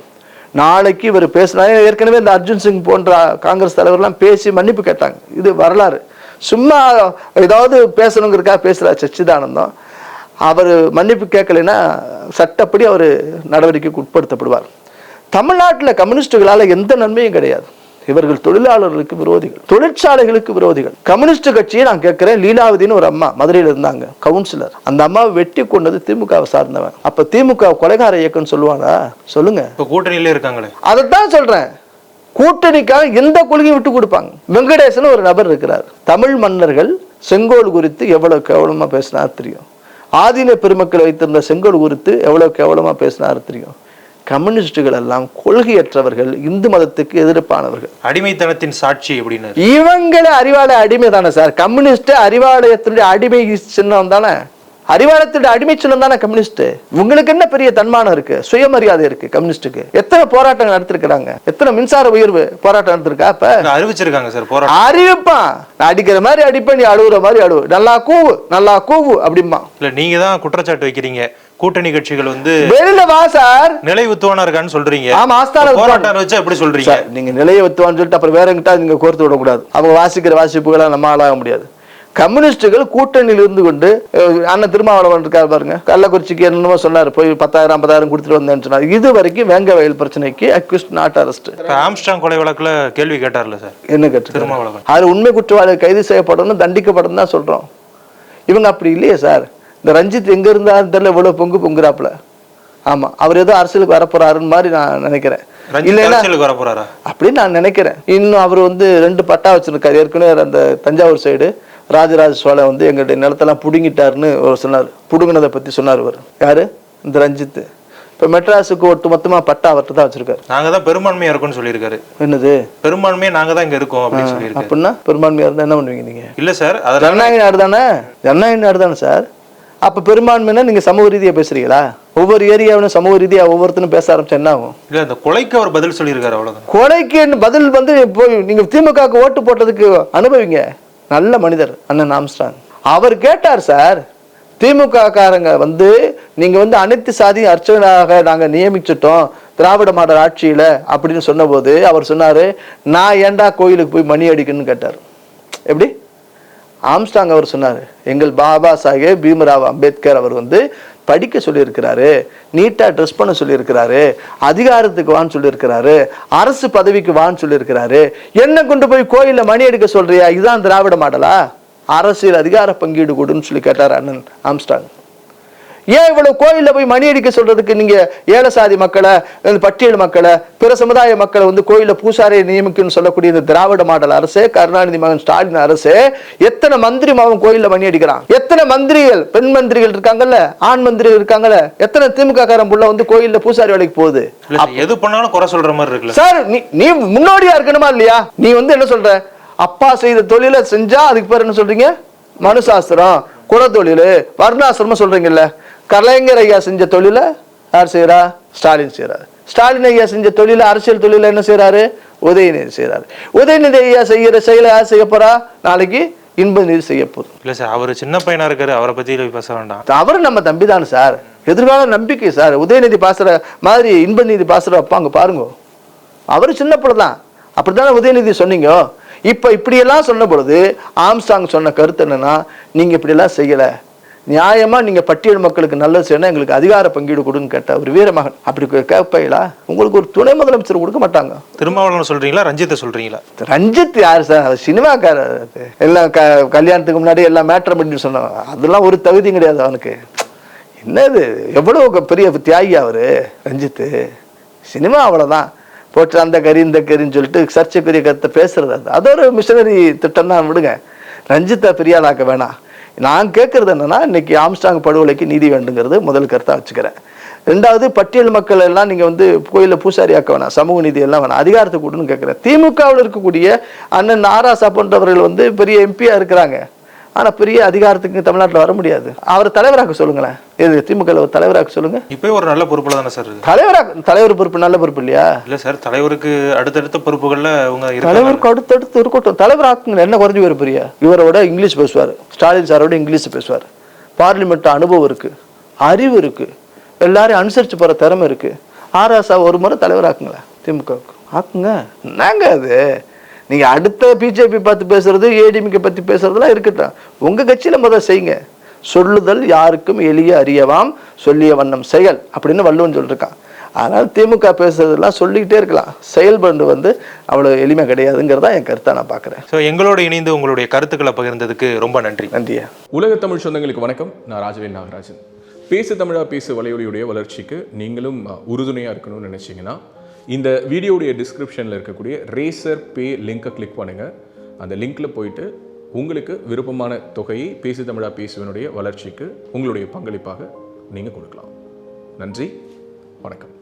C: நாளைக்கு இவர் பேசினாங்க. ஏற்கனவே இந்த அர்ஜுன் சிங் போன்ற காங்கிரஸ் தலைவர்லாம் பேசி மன்னிப்பு கேட்டாங்க. இது வரலாறு. சும்மா ஏதாவது பேசணுங்கிறதுக்காக பேசுறார் சச்சிதானந்தம். அவர் மன்னிப்பு கேட்கலைன்னா சட்டப்படி அவர் நடவடிக்கைக்கு உட்படுத்தப்படுவார். தமிழ்நாட்டில் கம்யூனிஸ்டுகளால எந்த நன்மையும் கிடையாது. இவர்கள் தொழிலாளர்களுக்கு விரோதிகள், தொழிற்சாலைகளுக்கு விரோதிகள். கம்யூனிஸ்ட் கட்சியை நான் கேட்கிறேன். லீலாவதினு ஒரு அம்மா மதுரையில் இருந்தாங்க, கவுன்சிலர். அந்த அம்மாவை வெட்டி கொண்டது திமுகவை சார்ந்தவன். அப்ப திமுக கொலைகார இயக்கம் சொல்லுவானா? சொல்லுங்க.
B: கூட்டணியில இருக்காங்களே,
C: அதைத்தான் சொல்றேன். கூட்டணிக்காக எந்த கொள்கையும் விட்டு கொடுப்பாங்க. வெங்கடேசன் ஒரு நபர் இருக்கிறார். தமிழ் மன்னர்கள் செங்கோல் குறித்து எவ்வளவு கேவலமா பேசினார் தெரியும். ஆதீன பெருமக்கள் வைத்திருந்த செங்கோல் குறித்து எவ்வளவு கேவலமா பேசினார் தெரியும். கம்யூனிஸ்டுகள் எல்லாம் கொள்கையற்றவர்கள், இந்து மதத்துக்கு எதிர்ப்பானவர்கள்,
B: அடிமைத்தனத்தின் சாட்சி அப்படின்னு.
C: இவங்களே அறிவாலய அடிமை தானே சார். கம்யூனிஸ்ட் அறிவாலயத்தினுடைய அடிமை சின்னம் தானே, அறிவாலயத்தினுடைய அடிமை சின்னம் தானே கம்யூனிஸ்ட். உங்களுக்கு என்ன பெரிய தன்மானம் இருக்கு, சுயமரியாதை இருக்கு கம்யூனிஸ்டுக்கு? எத்தனை போராட்டங்கள் நடத்திருக்கிறாங்க, எத்தனை மின்சார உயர்வு போராட்டம் நடத்திருக்கா? இப்ப
B: அறிவிச்சிருக்காங்க சார் போராட்டம்.
C: அறிவிப்பான், நான் அடிக்கிற மாதிரி அடிப்பேன், நீ அழுகுற மாதிரி அழுவு, நல்லா கூவு நல்லா கூவு அப்படிமா.
B: இல்ல நீங்க தான் குற்றச்சாட்டு வைக்கிறீங்க, கூட்டணி கட்சிகள் வந்து
C: வெளியில வா சார்
B: நிலைவுத்துவானா இருக்கான்னு சொல்றீங்க.
C: ஆமா, ஆஸ்தான
B: போராட்டம் வச்சு எப்படி சொல்றீங்க?
C: நீங்க நிலையத்துவான்னு சொல்லிட்டு அப்புறம் வேற எங்கிட்ட நீங்க கோர்த்து விடக்கூடாது. அவங்க வாசிக்கிற வாசிப்புகளை நம்ம ஆளாக முடியாது. கம்யூனிஸ்டுகள் கூட்டணியில் இருந்து கொண்டு அண்ணன் திருமாவளவன் இருக்காரு பாருங்க, கள்ளக்குறிச்சிக்கு என்னமோ சொன்னாரு, போய் 10,000 50,000 கொடுத்துட்டு வந்தேன்னு சொன்னார். இது வரைக்கும் வேங்க வயல் பிரச்சனைக்கு அக்யூஸ்ட் நாட் அரெஸ்ட்.
B: ஆம்ஸ்ட்ராங் கொலை வழக்குல கேள்வி கேட்டார்ல சார்,
C: என்ன கேட்டு
B: திருமாவளவன்?
C: அது உண்மை குற்றவாளி கைது செய்யப்படணும், தண்டிக்கப்படணும் தான் சொல்றோம். இவங்க அப்படி இல்லையே சார். இந்த ரஞ்சித் எங்க இருந்தாலும் தெரியல, இவ்வளவு பொங்குறாப்புல. ஆமா, அவர் ஏதோ அரசியலுக்கு வரப்போறாருன்னு மாதிரி நான் நினைக்கிறேன். அப்படின்னு நான் நினைக்கிறேன். இன்னும் அவர் வந்து 2 பட்டா வச்சிருக்காரு. ஏற்கனவே அந்த தஞ்சாவூர் சைடு ராஜராஜ சோழ வந்து எங்களுடைய நிலத்தெல்லாம் புடுங்கிட்டாருன்னு சொன்னார். புடுங்கினதை பத்தி சொன்னார். இவர் யாரு? இந்த ரஞ்சித். இப்ப மெட்ராஸுக்கு ஒட்டு மொத்தமா பட்டா அவர்கிட்ட தான் வச்சிருக்காரு.
B: நாங்க தான் பெரும்பான்மையா இருக்கும்னு சொல்லியிருக்காரு.
C: என்னது பெரும்பான்மையா?
B: நாங்க தான் இங்க இருக்கோம் அப்படின்னு சொல்லியிருக்காரு.
C: அப்படின்னா பெரும்பான்மையா இருந்தா என்ன பண்ணுவீங்க நீங்க?
B: இல்ல சார்,
C: ஜனநாயக நாடு தானே, ஜனநாயக நாடு தானே சார். அப்ப பெரும்பான்மைன்னா நீங்க சமூக ரீதியா பேசுறீங்களா? ஒவ்வொரு ஏரியாவிலும் சமூக ரீதியா ஒவ்வொருத்தரும் பேச ஆரம்பிச்சா என்ன ஆகும்?
B: இல்ல, அந்த கொலைக்கு அவர் பதில் சொல்லியிருக்காரு, அவ்வளவுதான்.
C: கொலைக்கு பதில் வந்து போய் நீங்க திமுகவுக்கு ஓட்டு போட்டதுக்கு அனுபவிங்க. நல்ல மனிதர் அண்ணன் ஆம்ஸ்ட்ராங். அவர் கேட்டார் சார், திமுக காரங்க வந்து நீங்க வந்து அனைத்து சாதி அர்ச்சகராக நாங்க நியமிச்சிட்டோம் திராவிட மாடல் ஆட்சியில அப்படின்னு சொன்ன போது அவர் சொன்னாரு, நான் ஏன்டா கோயிலுக்கு போய் மணி அடிக்கணும்னு கேட்டார். எப்படி? ஆம்ஸ்டாங் அவர் சொன்னார், எங்கள் பாபா சாஹேப் பீம்ராவ் அம்பேத்கர் அவர் வந்து படிக்க சொல்லியிருக்கிறாரு, நீட்டாக ட்ரெஸ் பண்ண சொல்லியிருக்கிறாரு, அதிகாரத்துக்கு வான்னு சொல்லியிருக்கிறாரு, அரசு பதவிக்கு வான்னு சொல்லியிருக்கிறாரு. என்ன கொண்டு போய் கோயிலில் மணி எடுக்க சொல்றியா? இதுதான் திராவிட மாடலா? அரசியல் அதிகார பங்கீடு கொடுன்னு சொல்லி கேட்டார் அண்ணன் ஆம்ஸ்டாங். ஏன் இவ்வளவு கோயிலில் போய் மணி அடிக்க சொல்றதுக்கு நீங்க ஏழை சாதி மக்களை, பட்டியல் மக்களை, பிற சமுதாய மக்களை வந்து கோயில பூசாரியை நியமிக்குன்னு சொல்லக்கூடிய இந்த திராவிட மாடல் அரசு, கருணாநிதி மகன் ஸ்டாலின் அரசு எத்தனை மந்திரி மகன் கோயிலில் மணி அடிக்கிறான்? எத்தனை மந்திரிகள், பெண் மந்திரிகள் இருக்காங்கல்ல, ஆண் மந்திரிகள் இருக்காங்கல்ல, எத்தனை திமுக காரன் புள்ள வந்து கோயிலில் பூசாரி வேலைக்கு போகுது?
B: எது பண்ணாலும் குறை சொல்ற மாதிரி இருக்குல்ல
C: சார். நீ முன்னோடியா இருக்கணுமா இல்லையா? நீ வந்து என்ன சொல்ற? அப்பா செய்த தொழிலை செஞ்சா அதுக்கு பேர் என்ன சொல்றீங்க? மனுசாஸ்திரம், குலத்தொழில், வர்ணாசிரமம் சொல்றீங்கல்ல. கலைஞர் ஐயா செஞ்ச தொழில யார் செய்யறா? ஸ்டாலின் செய்யறாரு. ஸ்டாலின் ஐயா செஞ்ச தொழில, அரசியல் தொழில என்ன செய்யறாரு? உதயநிதி செய்யறாரு. உதயநிதி ஐயா செய்யற செயலை யார் செய்ய போறா? நாளைக்கு இன்பநிதி செய்ய போகுது.
B: இல்ல சார், அவரு சின்ன பையனா இருக்காரு, அவரை பத்தி பேச வேண்டாம்.
C: அவரு நம்ம தம்பி தானே சார், எதிர்கால நம்பிக்கை சார். உதயநிதி பாசுற மாதிரி இன்பநிதி பாசுற அப்பாங்க பாருங்க, அவரு சின்ன பிள்ளை தான். அப்படித்தானே உதயநிதி சொன்னீங்க. இப்ப இப்படியெல்லாம் சொன்ன பொழுது ஆம்ஸ்டாங் சொன்ன கருத்து என்னன்னா, நீங்க இப்படியெல்லாம் செய்யல, நியாயமா நீங்க பட்டியல் மக்களுக்கு நல்லது செய்யணும், எங்களுக்கு அதிகார பங்கீடு கொடுன்னு கேட்ட ஒரு வீரமகன். அப்படி கேட்பீங்களா? உங்களுக்கு ஒரு துணை முதலமைச்சர் கொடுக்க மாட்டாங்க.
B: திருமாவளவன் சொல்றீங்களா, ரஞ்சித்தை சொல்றீங்களா?
C: ரஞ்சித் யாரு சார்? சினிமாக்காரர். எல்லாம் கல்யாணத்துக்கு முன்னாடி எல்லாம் மேட்டர் பண்ணி சொன்னாங்க. அதெல்லாம் ஒரு தகுதியும் கிடையாது அவனுக்கு. என்னது, எவ்வளவு பெரிய தியாகி அவரு ரஞ்சித்து. சினிமா அவ்வளவுதான் போட்டு அந்த கறி இந்த கறின்னு சொல்லிட்டு சர்ச்சைக்குரிய கருத்தை பேசுறது, அது ஒரு மிஷனரி திட்டம் தான். விடுங்க, ரஞ்சித்தை பெரியாளாக்க வேணாம். நான் கேட்கறது என்னன்னா, இன்னைக்கு ஆம்ஸ்டாங் படுகொலைக்கு நீதி வேண்டுங்கிறது முதல் கருத்தா வச்சுக்கிறேன். ரெண்டாவது, பட்டியல் மக்கள் எல்லாம் நீங்க வந்து கோயிலில் பூசாரியாக்க வேணாம், சமூக நீதி எல்லாம் வேணாம், அதிகாரத்தை கூடன்னு கேட்கிறேன். திமுகவில் இருக்கக்கூடிய அண்ணன் ஆராசா போன்றவர்கள் வந்து பெரிய எம்பியா இருக்கிறாங்க, ஆனா பெரிய அதிகாரத்துக்கு தமிழ்நாட்டில் வர முடியாது. அவர் தலைவராக சொல்லுங்களேன். இது திமுக தலைவராக சொல்லுங்க.
B: இப்போ ஒரு நல்ல பொறுப்புல தானே சார்
C: தலைவர் பொறுப்பு நல்ல பொறுப்பு இல்லையா?
B: இல்ல சார், தலைவருக்கு அடுத்தடுத்த பொறுப்புகள்ல
C: தலைவருக்கு அடுத்தடுத்து இருக்கட்டும், தலைவர் ஆக்குங்க. என்ன குறைஞ்சி வரும்? பெரிய இவரோட இங்கிலீஷ் பேசுவார், ஸ்டாலின் சாரோட இங்கிலீஷ் பேசுவார், பார்லிமெண்ட் அனுபவம் இருக்கு, அறிவு இருக்கு, எல்லாரையும் அனுசரிச்சு போற திறமை இருக்கு. ஆராசா ஒரு முறை தலைவராக்குங்களேன், திமுக ஆக்குங்க. என்னங்க அது? நீங்க அடுத்த பிஜேபி பார்த்து பேசுறது, ஏடிஎம்கே பத்தி பேசுறதுலாம் இருக்கட்டும், உங்க கட்சியில முதல் செய்யுங்க. சொல்லுதல் யாருக்கும் எளிய அறியவாம், சொல்லிய வண்ணம் செயல் அப்படின்னு வள்ளுவன் சொல்லிருக்கான். அதனால திமுக பேசுறதெல்லாம் சொல்லிக்கிட்டே இருக்கலாம், செயல்பண்டு வந்து அவ்வளவு எளிமை கிடையாதுங்கிறதா என் கருத்தை நான் பாக்குறேன்.
B: எங்களோட இணைந்து உங்களுடைய கருத்துக்களை பகிர்ந்ததுக்கு ரொம்ப நன்றி.
C: நன்றியா.
D: உலக தமிழ் சொந்தங்களுக்கு வணக்கம். நான் ராஜவேல் நாகராஜன். பேசு தமிழா பேசு வலையொலியுடைய வளர்ச்சிக்கு நீங்களும் உறுதுணையா இருக்கணும்னு நினைச்சீங்கன்னா இந்த வீடியோடைய டிஸ்கிரிப்ஷனில் இருக்கக்கூடிய ரேசர் பே லிங்கை கிளிக் பண்ணுங்கள். அந்த லிங்க்கில் போயிட்டு உங்களுக்கு விருப்பமான தொகையை பேசு தமிழா பேசுவனுடைய வளர்ச்சிக்கு உங்களுடைய பங்களிப்பாக நீங்கள் கொடுக்கலாம். நன்றி, வணக்கம்.